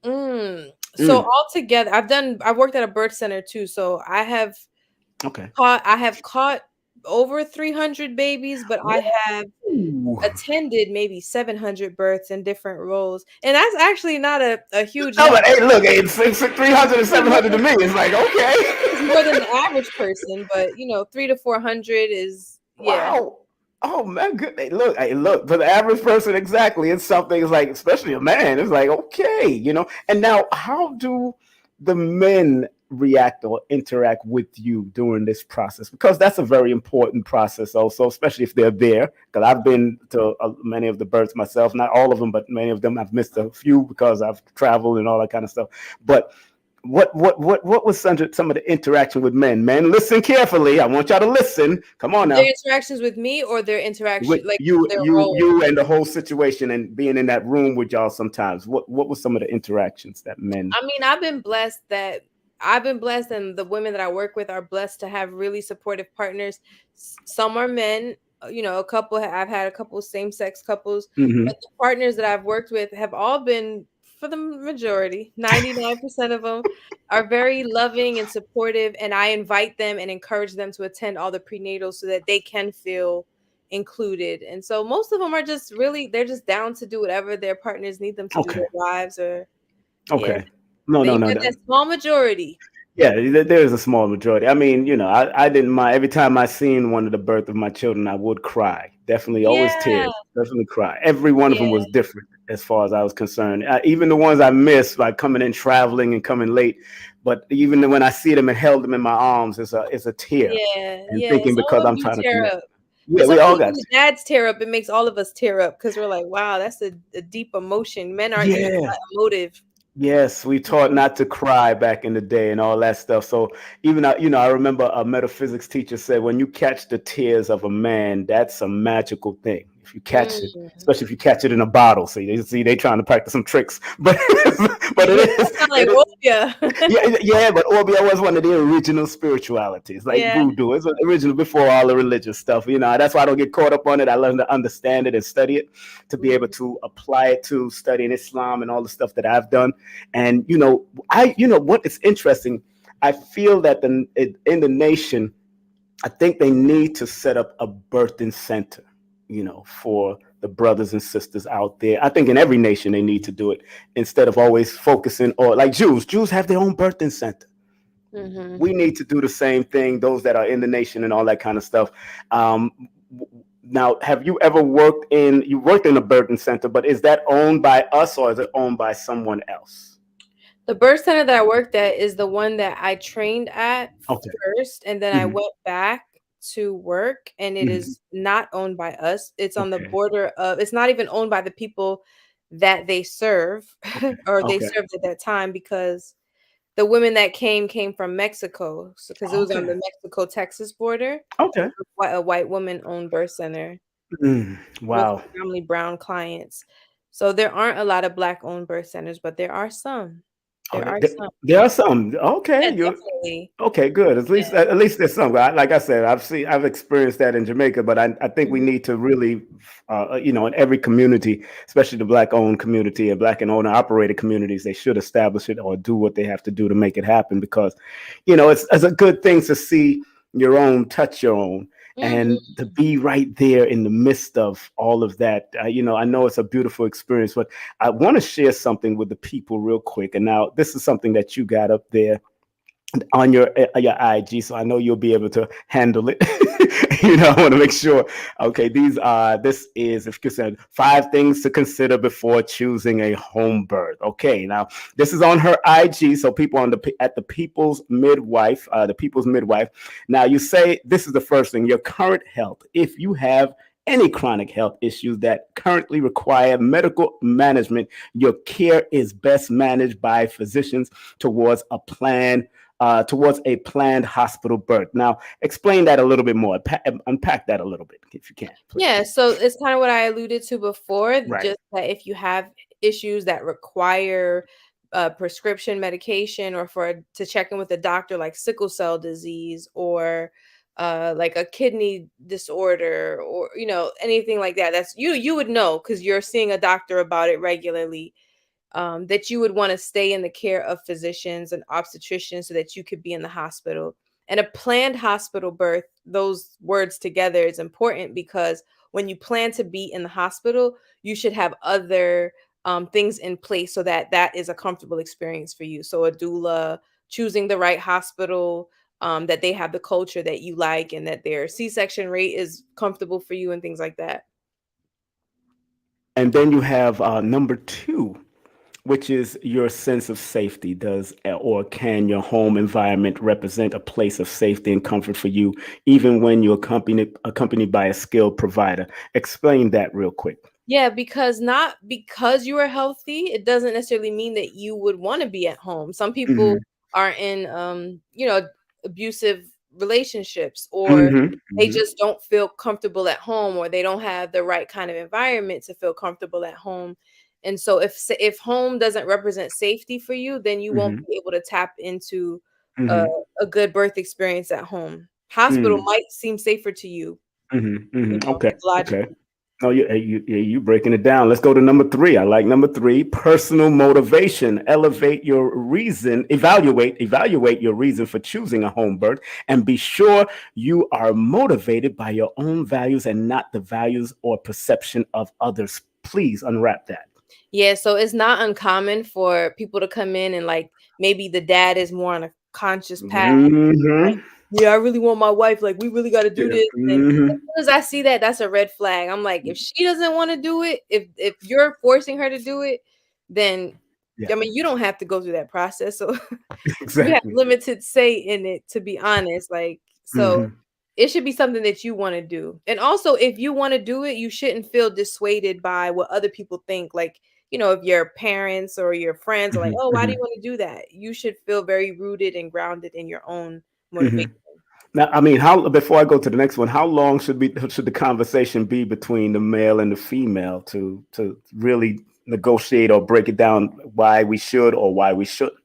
mm, so Mm, altogether, I've worked at a birth center too. So okay. I have caught over 300 babies, but I have Ooh. attended maybe 700 births in different roles. And that's actually not a huge No, number. but hey, look, hey, 300 and 700 to me is like, It's more okay. than the average person, but 3 to 400 is yeah. Wow. Oh, man, good. Hey, look, for the average person, exactly. It's something, it's like, especially a man, it's like, okay. And now, how do the men react or interact with you during this process? Because that's a very important process, also, especially if they're there. Because I've been to many of the births myself, not all of them, but many of them. I've missed a few because I've traveled and all that kind of stuff. But what was some of the interaction with men? Men, listen carefully. I want y'all to listen. Come on Their now. interactions with me or their With interaction like you, their you, role. you, and the whole situation, and being in that room with y'all. Sometimes, what was some of the interactions that men? I mean, I've been blessed and the women that I work with are blessed to have really supportive partners. Some are men, a couple I've had a couple same-sex couples, Mm-hmm. but the partners that I've worked with have all been for the majority, 99% of them are very loving and supportive, and I invite them and encourage them to attend all the prenatals so that they can feel included. And so most of them are just really, they're just down to do whatever their partners need them to do, Okay. their wives or yeah. Okay. No, But no, you no, got no. that small majority. Yeah, there is a small majority. I mean, I didn't mind every time I seen one of the birth of my children, I would cry. Definitely, always Yeah. tears. Definitely cry. Every one of them Yeah. was different as far as I was concerned. Even the ones I missed, like coming in traveling and coming late. But even when I see them and held them in my arms, it's a tear, Yeah. and Yeah. thinking Some of because them I'm do trying to tear connect. up. Yeah, But we sometimes all when got the dads tear up, it makes all of us tear up because we're like, wow, that's a deep emotion. Men aren't usually yeah. that emotive. Yes, we taught Mhm. not to cry back in the day and all that stuff. So even I remember a metaphysics teacher said, when you catch the tears of a man, that's a magical thing. If you catch it, Mm. especially if you catch it in a bottle. See, they trying to practice some tricks, but but Yeah, that sounds like it is. Opia. Yeah, but Orbia was one of the original spiritualities, like Yeah. voodoo. It's original before all the religious stuff. That's why I don't get caught up on it. I learn to understand it and study it to be able Mhm. to apply it to studying Islam and all the stuff that I've done. And what is interesting, I feel that in the nation, I think they need to set up a birthing center, for the brothers and sisters out there. I think in every nation they need to do it instead of always focusing or like Jews. Jews have their own birthing center. Mhm. We need to do the same thing. Those that are in the nation and all that kind of stuff. Um, Now, have you ever you worked in a birthing center, but is that owned by us or is it owned by someone else? The birth center that I worked at is the one that I trained at Okay. first, and then I Hmm. went back to work, and it Hmm. is not owned by us. It's on the Okay. border of, it's not even owned by the people that they serve Okay. or they Okay. served at that time because the women that came from Mexico. So, because it was on Okay. the Mexico-Texas border, Okay. a white woman-owned birth center with Wow. predominantly brown clients. So there aren't a lot of black-owned birth centers, but there are some. Oh, There are there, some. there are some. Okay, Yeah, you definitely. okay? Good. At least Yeah. there's some. Like I said, I've experienced that in Jamaica, but I think we Mhm. need to really, in every community, especially the black-owned community and black and owner-operated communities, they should establish it or do what they have to do to make it happen because, it's a good thing to see your own touch your own and Mhm. to be right there in the midst of all of that. I know it's a beautiful experience, but I want to share something with the people real quick. And now this is something that you got up there on your IG, so I know you'll be able to handle it. I want to make sure. Okay, this is, if you said, 5 things to consider before choosing a home birth. Okay, now this is on her IG, so people at the People's Midwife, the People's Midwife. Now you say this is the first thing: your current health. If you have any chronic health issues that currently require medical management, your care is best managed by physicians towards a planned hospital birth. Now, explain that a little bit more. Unpack that a little bit, if you can, please. Yeah, so it's kind of what I alluded to before, Right. just that if you have issues that require prescription medication or to check in with a doctor like sickle cell disease or like a kidney disorder or anything like that, that's you would know because you're seeing a doctor about it regularly. That you would want to stay in the care of physicians and obstetricians so that you could be in the hospital. And a planned hospital birth, those words together is important because when you plan to be in the hospital, you should have other things in place so that that is a comfortable experience for you. So a doula, choosing the right hospital, that they have the culture that you like, and that their C-section rate is comfortable for you, and things like that. And then you have number 2, which is your sense of safety. Does or can your home environment represent a place of safety and comfort for you, even when you're accompanied by a skilled provider? Explain that real quick. Yeah, because not because you are healthy, it doesn't necessarily mean that you would want to be at home. Some people Hmm. are in abusive relationships, or Hmm. they Hmm. just don't feel comfortable at home, or they don't have the right kind of environment to feel comfortable at home. And so if home doesn't represent safety for you, then you won't Hmm. be able to tap into a, Hmm. a good birth experience at home. Hospital Hmm. might seem safer to you, Hmm. Hmm. Okay. Okay. psychologically. No, you breaking it down. Let's go to number three. I like number three. Personal motivation. Elevate your reason. Evaluate your reason for choosing a home birth, and be sure you are motivated by your own values and not the values or perception of others. Please unwrap that. Yeah, so it's not uncommon for people to come in and like maybe the dad is more on a conscious path. Like, Mm-hmm. yeah, I really want my wife. Like, we really got to do Yeah. this. And as Mm-hmm. soon as I see that, that's a red flag. I'm like, if she doesn't want to do it, if you're forcing her to do it, then Yeah. I mean, you don't have to go through that process. So you have Exactly. limited say in it, to be honest. Like, so Mm-hmm. it should be something that you want to do. And also, if you want to do it, you shouldn't feel dissuaded by what other people think. Like, if your parents or your friends are like, "Oh, why do Mm-hmm. you want to do that?" You should feel very rooted and grounded in your own motivation. Mm-hmm. Now, I mean, how before I go to the next one, how long should the conversation be between the male and the female to really negotiate or break it down why we should or why we shouldn't?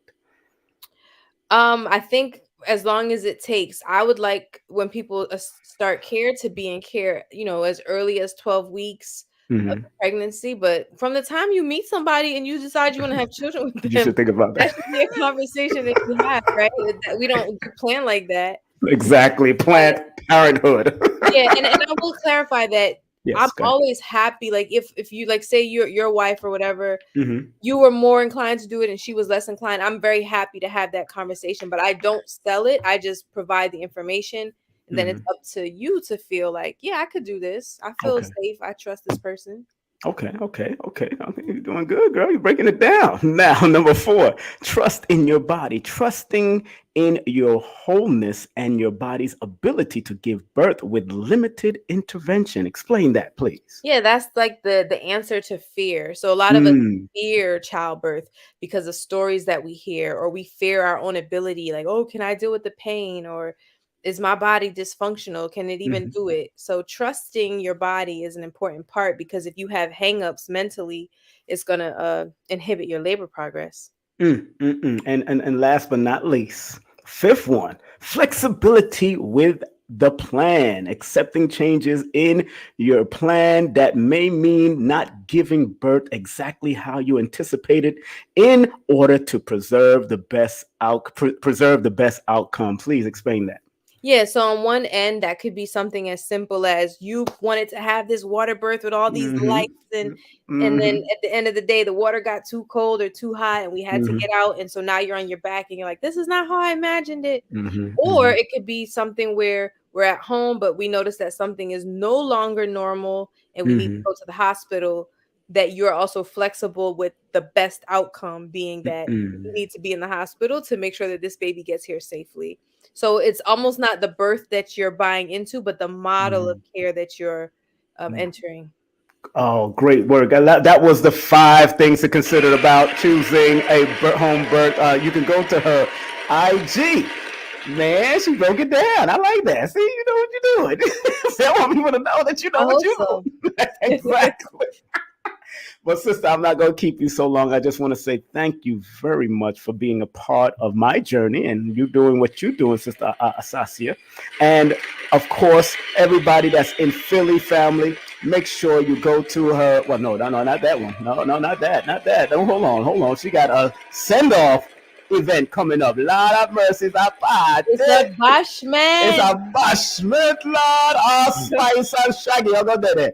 I think as long as it takes, I would like when people start care to be in care, as early as 12 weeks of Hmm. pregnancy. But from the time you meet somebody and you decide you want to have children with You them, should think about that that. should be a conversation that you have, right? We don't plan like that. Exactly. But Planned Parenthood. yeah, and I will clarify that I'm Yes. Go ahead. always happy. Like if you like say your wife or whatever, Hmm. you were more inclined to do it and she was less inclined, I'm very happy to have that conversation, but I don't sell it. I just provide the information, and then it's Hmm. up to you to feel like, yeah, I could do this. I feel Okay. safe. I trust this person. Okay. I think you're doing good, girl. You're breaking it down. Now, number four, trust in your body. Trusting in your wholeness and your body's ability to give birth with limited intervention. Explain that, please. Yeah, that's like the answer to fear. So a lot of us Mm, fear childbirth because of stories that we hear, or we fear our own ability, like, oh, can I deal with the pain, or is my body dysfunctional? Can it even mhm, do it? So trusting your body is an important part, because if you have hangups mentally, it's gonna inhibit your labor progress. And last but not least, fifth one, flexibility with the plan, accepting changes in your plan that may mean not giving birth exactly how you anticipated in order to preserve the best outcome. Please explain that. Yeah, so on one end, that could be something as simple as you wanted to have this water birth with all these Hmm. lights, and then Hmm. at the end of the day, the water got too cold or too hot, and we had to get Hmm. out, and so now you're on your back, and you're like, "This is not how I imagined it." Hmm. Or Hmm. it could be something where we're at home, but we notice that something is no longer normal, and we need to Hmm. go to the hospital. That you're also flexible with the best outcome being that you need to be in the hospital to make sure that this baby gets here safely. So it's almost not the birth that you're buying into, but the model of Hmm. care that you're entering. Oh, great work. That was the five things to consider about choosing a home birth. You can go to her IG. Man, she broke it down. I like that. See, you know what you're doing. See, I want people to know that you I know what hope you're so. doing. Exactly. But sister, I'm not going to keep you so long. I just want to say thank you very much for being a part of my journey and you doing what you're doing, sister ASASIYA. And of course, everybody that's in Philly family, make sure you go to her. Well, no, not that one. No, not that, not that. No, hold on. She got a send off event coming up. Lord of mercy, a It's a party. It's bashment. a bashment, Lord. Oh, Spice and Shaggy. I'll go there.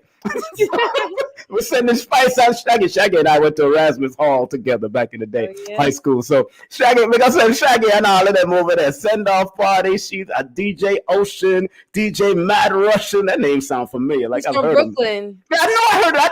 We're sending Spice and Shaggy. Shaggy and I went to Erasmus Hall together back in the day, Oh yeah. high school. So Shaggy, because of Shaggy and all of them over there. Send off party. She's a DJ Ocean, DJ Mad Russian. That name sounds familiar. He's Like I've from heard him. Brooklyn. Yeah, I know I heard it. I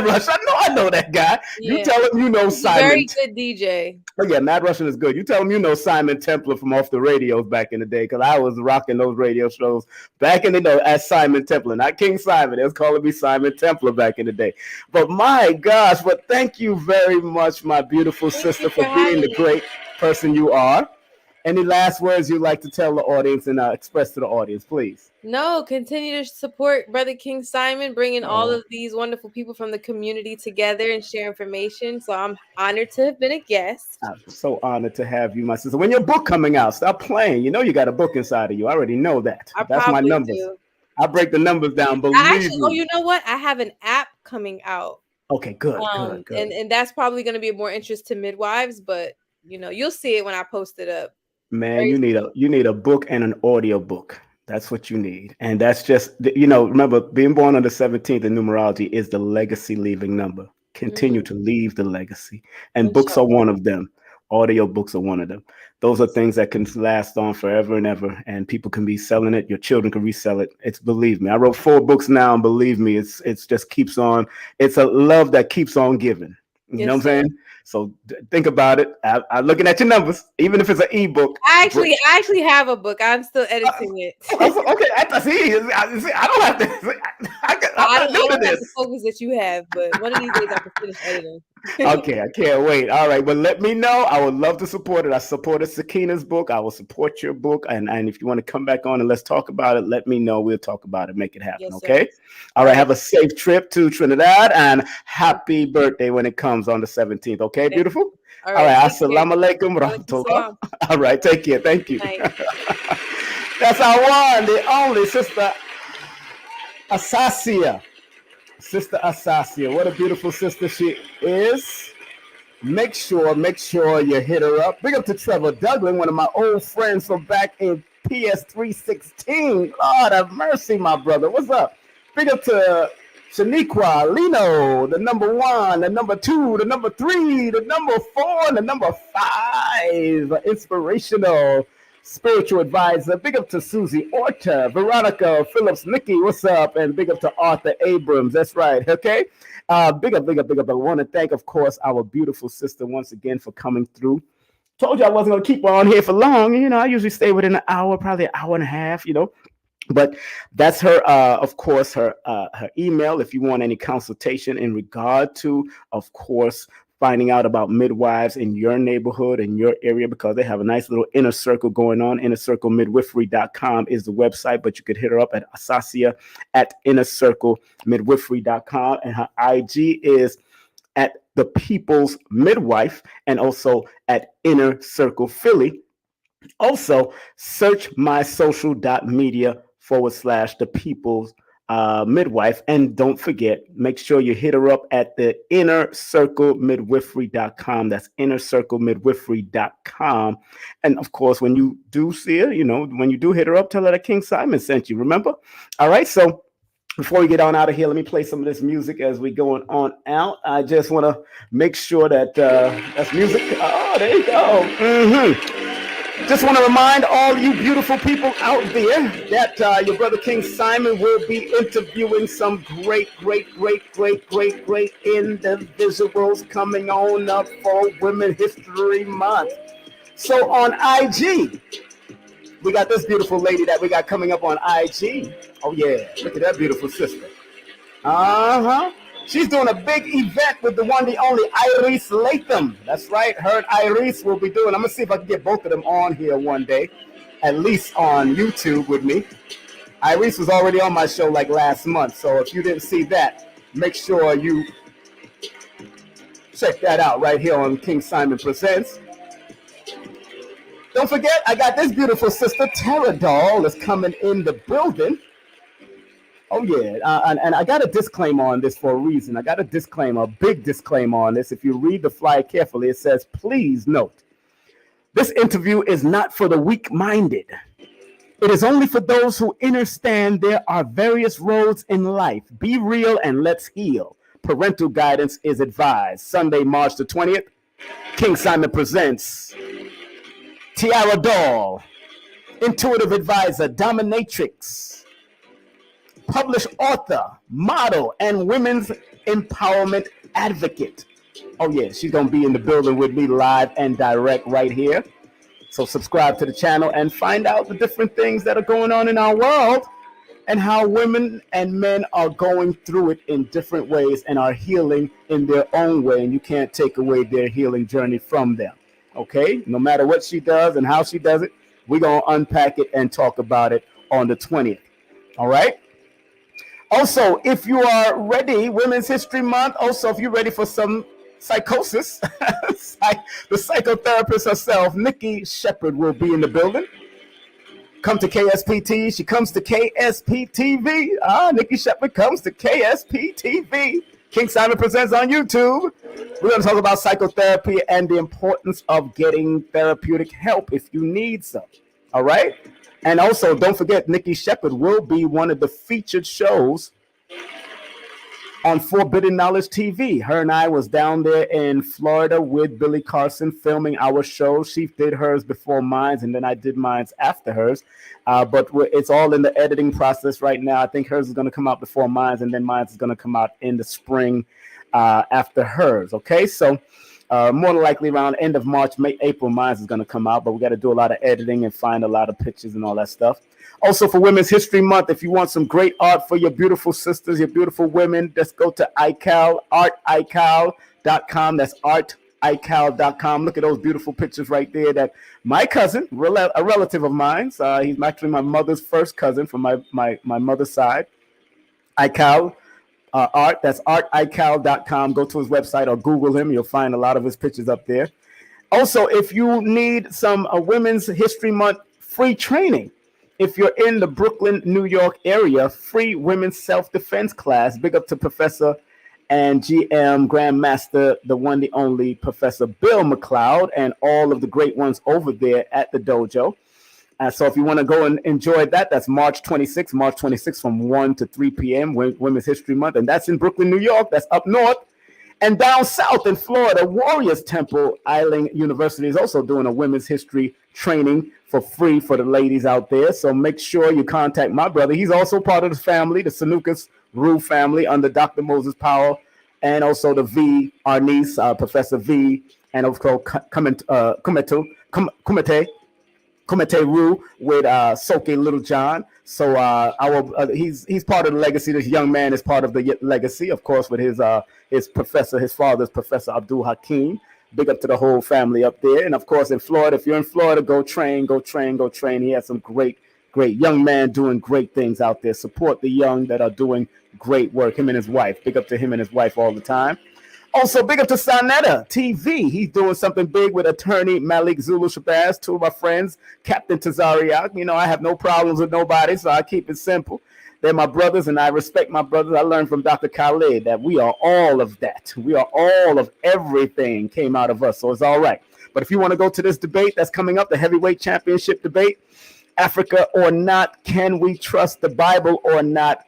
know Mad Rush. I know that guy. You Yeah. tell him you know He's a Simon. very good DJ. Oh yeah, Mad Russian is good. You tell him you know Simon Templar from off the radios back in the day, because I was rocking those radio shows back in the day as Simon Templar, not King Simon. They was calling me Simon Templar back in the day. But my gosh, but thank you very much, my beautiful Thank you sister, for for being having the me. great person you are. Any last words you'd like to tell the audience and express to the audience, please? No, continue to support Brother King Simon, bringing all Oh, of these wonderful people from the community together and share information. So I'm honored to have been a guest. I'm so honored to have you, my sister. When your book coming out, stop playing. You know you got a book inside of you. I already know that. I That's my probably numbers. do. I break the numbers down, I believe actually, oh, me. you know what? I have an app coming out. Okay, good, good, good. And that's probably going to be of more interest to midwives, but you'll see it when I post it up. Man, Very you need a book and an audio book. That's what you need. And that's just remember being born on the 17th in numerology is the legacy leaving number. Continue to leave the legacy. And books are Inshallah. one of them. Audio books are one of them. Those are things that can last on forever and ever, and people can be selling it. Your children can resell it. It's believe me. I wrote 4 books now, and believe me, it's just keeps on. It's a love that keeps on giving. You know what I'm saying? So think about it. I'm looking at your numbers, even if it's an ebook. I actually have a book. I'm still editing it. Okay, I don't have to. I don't have the focus that you have, but one of these days I can finish editing. Okay, I can't wait. All right, but let me know. I would love to support it. I supported Sakina's book. I will support your book, and if you want to come back on and let's talk about it, let me know. We'll talk about it. Make it happen. Yes, okay. Sir. All right. Have a safe trip to Trinidad, and happy birthday when it comes on the 17th. Okay, beautiful. All right. Assalamu alaikum rahmatullah. All right. Take care. Thank you. That's our one, the only sister ASASIYA. Sister ASASIYA. What a beautiful sister she is. Make sure you hit her up. Big up to Trevor Douglas, one of my old friends from back in PS316. Lord have mercy, my brother. What's up? Big up to Shaniqua, Lino, the number 1, the number 2, the number 3, the number 4, and the number 5. Inspirational spiritual advisor. Big up to Susie Orta, Veronica Phillips, Nikki, what's up? And big up to Arthur Abrams. That's right. Okay. Big up. I want to thank, of course, our beautiful sister once again for coming through. Told you I wasn't going to keep her on here for long. I usually stay within an hour, probably an hour and a half, But that's her, of course, her email if you want any consultation in regard to, of course, finding out about midwives in your neighborhood, in your area, because they have a nice little inner circle going on. InnerCircleMidwifery.com is the website, but you could hit her up at ASASIYA at InnerCircleMidwifery.com. And her IG is at the Peoples Midwife and also at Inner Circle Philly. Also, search mysocial.media/the Peoples Midwife. And don't forget, make sure you hit her up at the InnerCircleMidwifery.com. That's InnerCircleMidwifery.com. And of course, when you do see her, when you do hit her up, tell her that King Simon sent you. Remember? All right. So before we get on out of here, let me play some of this music as we going on out. I just want to make sure that that's music. Oh, there you go. Just want to remind all you beautiful people out there that your brother King Simon will be interviewing some great individuals coming on up for Women's History Month. So on IG, we got this beautiful lady that we got coming up on IG. Oh yeah, look at that beautiful sister. She's doing a big event with the one, the only Iris Latham. That's right. Her and Iris will be doing. I'm going to see if I can get both of them on here one day, at least on YouTube with me. Iris was already on my show like last month. So if you didn't see that, make sure you check that out right here on King Simon Presents. Don't forget, I got this beautiful sister, Tara Doll, is coming in the building. Oh, yeah. And I got a disclaimer on this for a reason. I got a disclaimer, a big disclaimer on this. If you read the flyer carefully, it says, please note, this interview is not for the weak-minded. It is only for those who understand there are various roads in life. Be real and let's heal. Parental guidance is advised. Sunday, March the 20th, King Simon presents Tiara Doll, intuitive advisor, dominatrix, published author, model, and women's empowerment advocate. Oh yeah, she's gonna be in the building with me live and direct right here. So subscribe to the channel and find out the different things that are going on in our world and how women and men are going through it in different ways and are healing in their own way. And you can't take away their healing journey from them. Okay, no matter what she does and how she does it, we're gonna unpack it and talk about it on the 20th. All right. Also, if you are ready, Women's History Month. Also, if you're ready for some psychosis, the psychotherapist herself, Nikki Shepherd, will be in the building. come to KSPT. She comes to KSPTV. Nikki Shepard comes to KSPTV. King Simon Presents on YouTube. We're going to talk about psychotherapy and the importance of getting therapeutic help if you need some. All right? And also, don't forget, Nikki Shepard will be one of the featured shows on Forbidden Knowledge TV. Her and I was down there in Florida with Billy Carson filming our show. She did hers before mine, and then I did mine after hers. But it's all in the editing process right now. I think hers is going to come out before mine, and then mine is going to come out in the spring after hers. Okay, so more than likely around end of March, April, mine is going to come out. But we got to do a lot of editing and find a lot of pictures and all that stuff. Also, for Women's History Month, if you want some great art for your beautiful sisters, your beautiful women, just go to iCal, artical.com. That's artical.com. Look at those beautiful pictures right there that my cousin, a relative of mine, he's actually my mother's first cousin from my mother's side, iCal art. That's artical.com. Go to his website or Google him. You'll find a lot of his pictures up there. Also, if you need some Women's History Month free training, if you're in the Brooklyn, New York area, free women's self-defense class. Big up to Professor and GM Grandmaster, the one, the only Professor Bill McLeod, and all of the great ones over there at the dojo. So if you want to go and enjoy that, that's March 26th from 1 to 3 p.m., Women's History Month. And that's in Brooklyn, New York. That's up north. And down south in Florida, Warriors Temple Island University is also doing a women's history training for free for the ladies out there. So make sure you contact my brother. He's also part of the family, the Sanukas Rue family under Dr. Moses Powell, and also the V, our niece, Professor V, and of course, Kumete Rue with Soke Little John. So he's part of the legacy. This young man is part of the legacy, of course, with his professor, his father's Professor Abdul Hakim. Big up to the whole family up there. And of course, in Florida, if you're in Florida, go train. He has some great young man doing great things out there. Support the young that are doing great work. Him and his wife. Big up to him and his wife all the time. Also, big up to Sonetta TV. He's doing something big with attorney Malik Zulu Shabazz, two of my friends, Captain Tazariak. You know, I have no problems with nobody, so I keep it simple. They're my brothers, and I respect my brothers. I learned from Dr. Khaled that we are all of that. We are all of everything came out of us, so it's all right. But if you want to go to this debate that's coming up, the heavyweight championship debate, Africa or not, can we trust the Bible or not?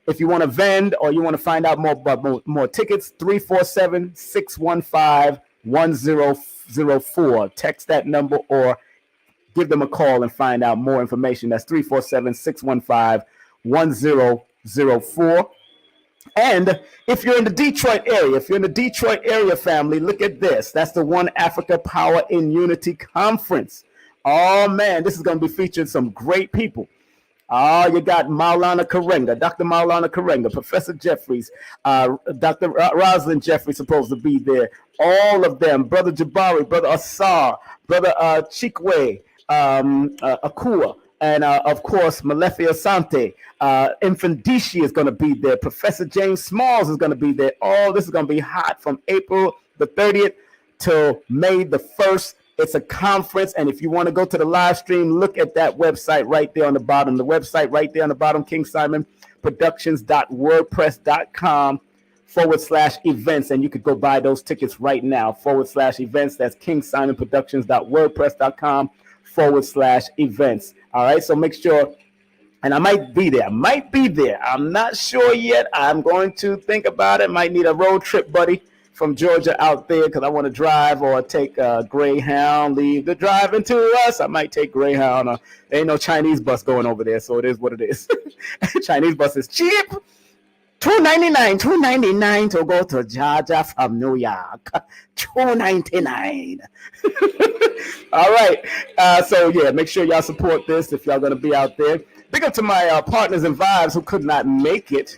If you want to vend or you want to find out more tickets, 347-615-1004. Text that number or give them a call and find out more information. That's 347-615-1004. And if you're in the Detroit area, family, look at this. That's the One Africa Power in Unity Conference. Oh, man, this is going to be featuring some great people. You got Maulana Karenga, Dr. Maulana Karenga, Professor Jeffries, Dr. Rosalind Jeffries supposed to be there. All of them, Brother Jabari, Brother Asar, Brother Chikwe, Akua, and of course, Malefi Asante. Infandishi is going to be there. Professor James Smalls is going to be there. All this is going to be hot from April the 30th till May the 1st. It's a conference, and if you want to go to the live stream, look at that website right there on the bottom. The website right there on the bottom, KingSimonProductions.wordpress.com/events, and you could go buy those tickets right now, /events. That's KingSimonProductions.wordpress.com/events. All right, so make sure, and I might be there. I'm not sure yet. I'm going to think about it. Might need a road trip buddy from Georgia out there because I want to drive or take Greyhound, leave the driving to us. I might take Greyhound. There ain't no Chinese bus going over there, so it is what it is. Chinese bus is cheap. $2.99 to go to Georgia from New York. $2.99. All right. So, yeah, make sure y'all support this if y'all going to be out there. Big up to my partners and vibes who could not make it.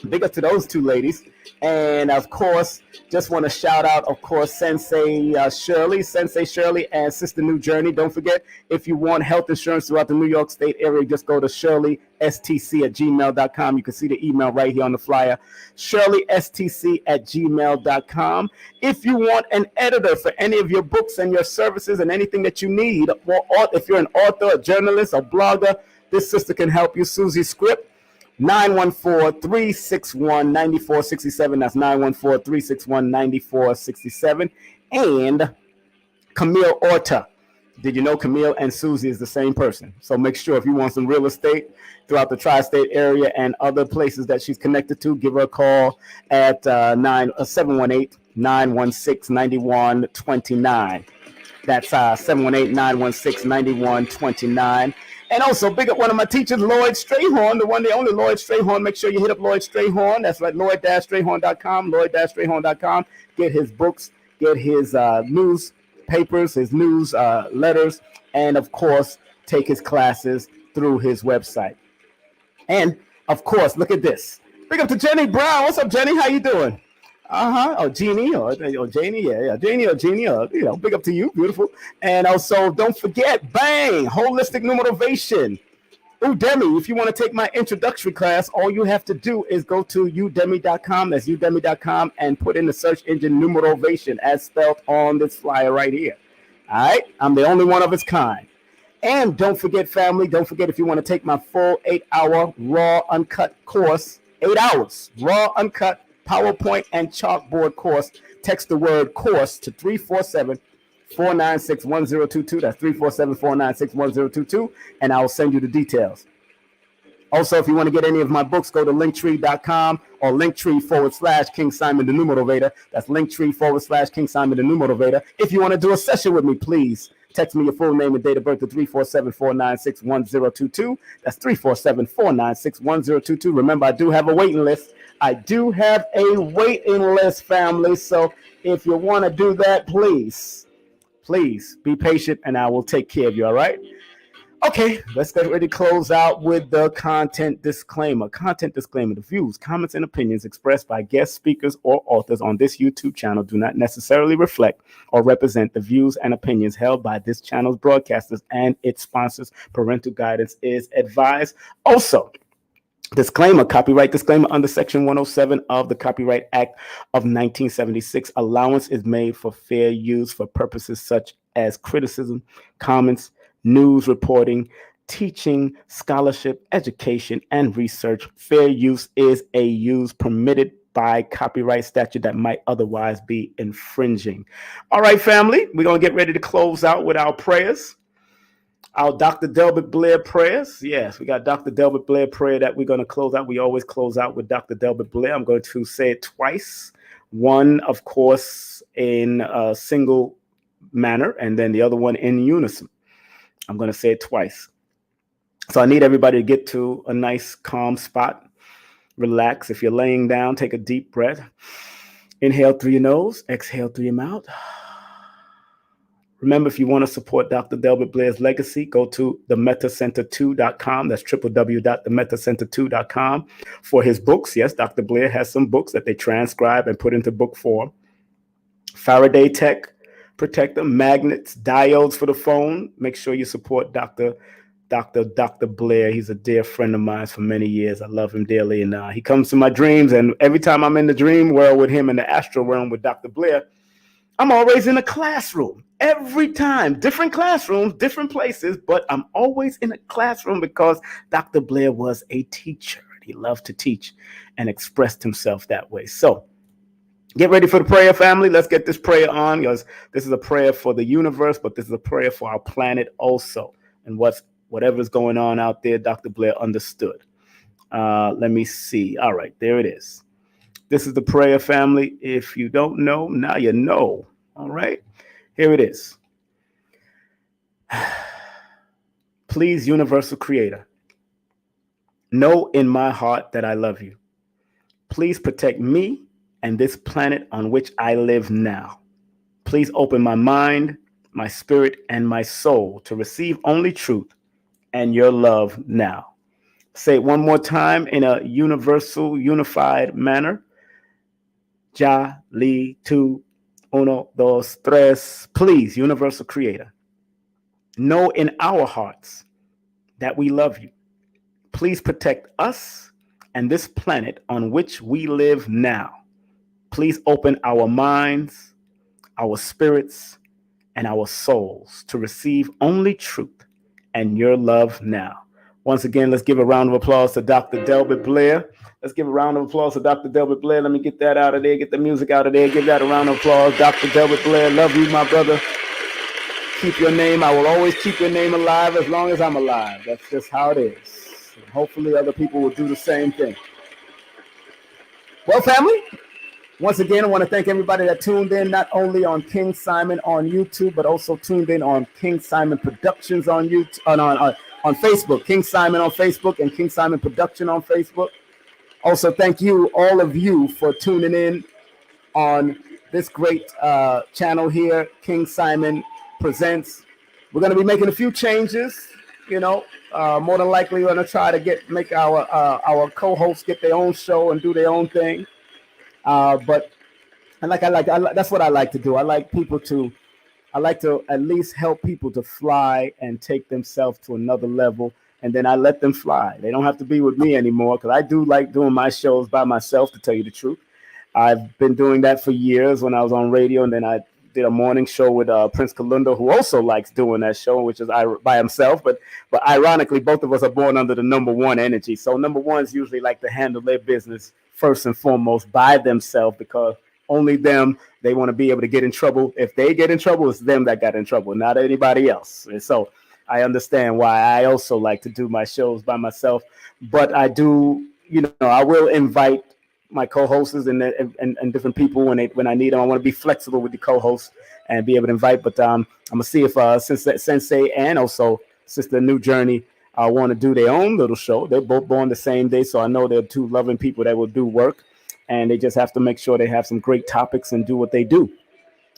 Big up to those two ladies. And of course, just want to shout out, of course, Sensei Shirley, and Sister New Journey. Don't forget, if you want health insurance throughout the New York State area, just go to shirleystc@gmail.com. You can see the email right here on the flyer, shirleystc@gmail.com. If you want an editor for any of your books and your services and anything that you need, or if you're an author, a journalist, a blogger, this sister can help you. Susie Script, 914-361-9467. That's 914-361-9467. And Camille Orta. Did you know Camille and Susie is the same person? So make sure if you want some real estate throughout the tri-state area and other places that she's connected to, give her a call at 718-916-9129. That's 718-916-9129. And also, big up one of my teachers, Lloyd Strayhorn, the one, the only Lloyd Strayhorn. Make sure you hit up Lloyd Strayhorn. That's right, Lloyd-Strayhorn.com, Lloyd-Strayhorn.com. Get his books, get his newspapers, his news letters, and of course, take his classes through his website. And of course, look at this. Big up to Jenny Brown. What's up, Jenny? How you doing? Oh, Jeannie, or Janie, yeah, Janie, big up to you, beautiful. And also, don't forget, bang, holistic new motivation. Udemy, if you want to take my introductory class, all you have to do is go to udemy.com, that's udemy.com, and put in the search engine new motivation as spelled on this flyer right here. All right, I'm the only one of its kind. And don't forget, family, don't forget if you want to take my full 8-hour raw uncut course, 8 hours, raw uncut PowerPoint and chalkboard course, text the word course to 347-496-1022. That's 347-496-1022, and I'll send you the details. Also, if you want to get any of my books, go to linktree.com or linktree/King Simon the New Motivator. That's linktree/King Simon the New Motivator. If you want to do a session with me, please text me your full name and date of birth to 347-496-1022. That's 347-496-1022. Remember, I do have a waiting list. Family. So if you want to do that, please be patient and I will take care of you. All right. Okay, let's get ready to close out with the content disclaimer. The views, comments, and opinions expressed by guest speakers or authors on this YouTube channel do not necessarily reflect or represent the views and opinions held by this channel's broadcasters and its sponsors. Parental guidance is advised. Also, disclaimer, copyright disclaimer under Section 107 of the Copyright Act of 1976. Allowance is made for fair use for purposes such as criticism, comments, news reporting, teaching, scholarship, education, and research. Fair use is a use permitted by copyright statute that might otherwise be infringing. All right, family, we're going to get ready to close out with our prayers. Our Dr. Delbert Blair prayers. Yes, we got Dr. Delbert Blair prayer that we're going to close out. We always close out with Dr. Delbert Blair. I'm going to say it twice. One, of course, in a single manner, and then the other one in unison. I'm going to say it twice. So I need everybody to get to a nice, calm spot. Relax. If you're laying down, take a deep breath. Inhale through your nose. Exhale through your mouth. Remember, if you want to support Dr. Delbert Blair's legacy, go to themetacenter2.com. That's www.themetacenter2.com for his books. Yes, Dr. Blair has some books that they transcribe and put into book form. Faraday Tech Protector, magnets, diodes for the phone. Make sure you support Dr. Blair. He's a dear friend of mine for many years. I love him dearly. And he comes to my dreams. And every time I'm in the dream world with him, in the astral realm with Dr. Blair, I'm always in a classroom. Every time, different classrooms, different places, but I'm always in a classroom because Dr. Blair was a teacher. He loved to teach and expressed himself that way. So get ready for the prayer, family. Let's get this prayer on, because this is a prayer for the universe, but this is a prayer for our planet also. And whatever's going on out there, Dr. Blair understood. Let me see. All right, there it is. This is the prayer, family. If you don't know, now you know. All right, here it is. Please, universal creator, know in my heart that I love you. Please protect me and this planet on which I live now. Please open my mind, my spirit, and my soul to receive only truth and your love now. Say it one more time in a universal, unified manner. Ja, Li, Tu, Uno, Dos, Tres. Please, Universal Creator, know in our hearts that we love you. Please protect us and this planet on which we live now. Please open our minds, our spirits, and our souls to receive only truth and your love now. Once again, let's give a round of applause to Dr. Delbert Blair. Let's give a round of applause to Dr. Delbert Blair. Let me get that out of there, get the music out of there, give that a round of applause. Dr. Delbert Blair, love you, my brother. Keep your name. I will always keep your name alive as long as I'm alive. That's just how it is. And hopefully other people will do the same thing. Well, family, once again, I want to thank everybody that tuned in, not only on King Simon on YouTube, but also tuned in on King Simon Productions on YouTube, on Facebook, King Simon on Facebook and King Simon Production on Facebook. Also, thank you, all of you, for tuning in on this great channel here, King Simon Presents. We're going to be making a few changes, more than likely we're going to try to make our co-hosts get their own show and do their own thing. But that's what I like to do. I like to at least help people to fly and take themselves to another level, and then I let them fly. They don't have to be with me anymore, because I do like doing my shows by myself, to tell you the truth. I've been doing that for years when I was on radio, and then I did a morning show with Prince Kalundo, who also likes doing that show, which is by himself. But ironically, both of us are born under the number one energy. So number ones usually like to handle their business first and foremost by themselves, because only them, they want to be able to get in trouble. If they get in trouble, it's them that got in trouble, not anybody else. And so I understand why I also like to do my shows by myself. But I do, I will invite my co-hosts and different people when I need them. I want to be flexible with the co-hosts and be able to invite. But I'm gonna see if Sensei and also Sister New Journey want to do their own little show. They're both born the same day, so I know they're two loving people that will do work, and they just have to make sure they have some great topics and do what they do,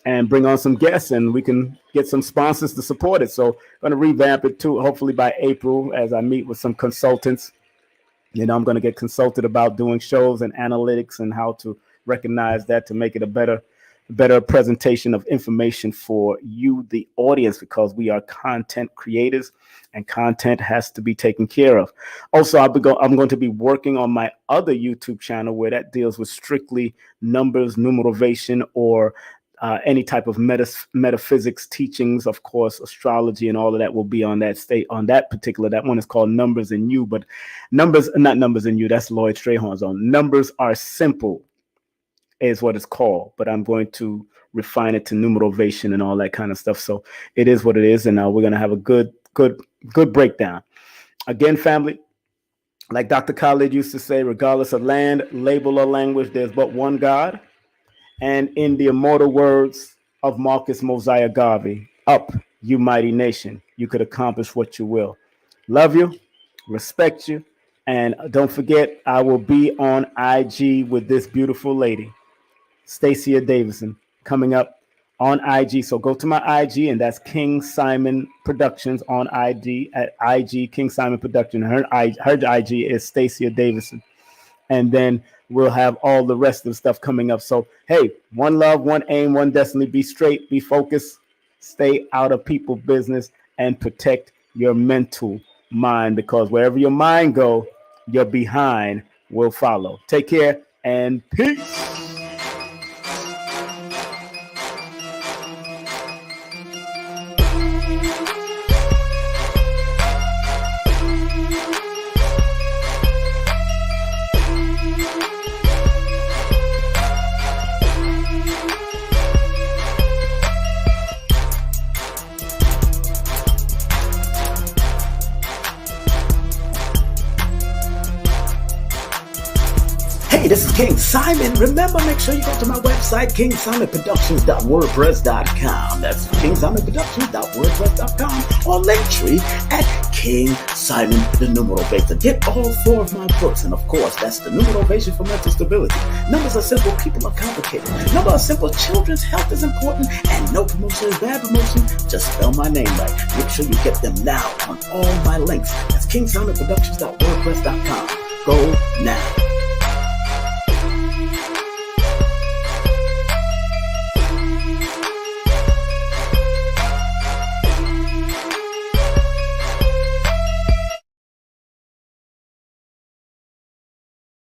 and bring on some guests, and we can get some sponsors to support it. So I'm gonna revamp it too, hopefully by April, as I meet with some consultants. I'm going to get consulted about doing shows and analytics and how to recognize that to make it a better presentation of information for you, the audience, because we are content creators and content has to be taken care of. Also, I'm going to be working on my other YouTube channel where that deals with strictly numbers, numerovation, or any type of metaphysics teachings. Of course, astrology and all of that will be on that that one is called Numbers in You, but not Numbers in You, that's Lloyd Strayhorn's on. Numbers Are Simple is what it's called, but I'm going to refine it to numerovation and all that kind of stuff. So it is what it is, and we're going to have a good breakdown. Again, family, like Dr. Khalid used to say, regardless of land, label, or language, there's but one God. And in the immortal words of Marcus Mosiah Garvey, up, you mighty nation, you could accomplish what you will. Love you, respect you, and don't forget, I will be on IG with this beautiful lady, ASASIYA Davidson, coming up on IG. So go to my IG, and that's King Simon Productions on IG, at IG King Simon Production. Her IG is ASASIYA Davidson. And then we'll have all the rest of the stuff coming up. So, hey, one love, one aim, one destiny. Be straight, be focused, stay out of people's business, and protect your mental mind, because wherever your mind go, your behind will follow. Take care and peace. Hey, this is King Simon. Remember, make sure you go to my website, kingsimonproductions.wordpress.com. That's kingsimonproductions.wordpress.com, or Linktree at King Simon the Numeral Baser. Get all 4 of my books, and of course, that's the Numerovation for Mental Stability. Numbers are simple, people are complicated. Numbers are simple, children's health is important, and no promotion is bad promotion. Just spell my name right. Make sure you get them now on all my links. That's kingsimonproductions.wordpress.com. Go now.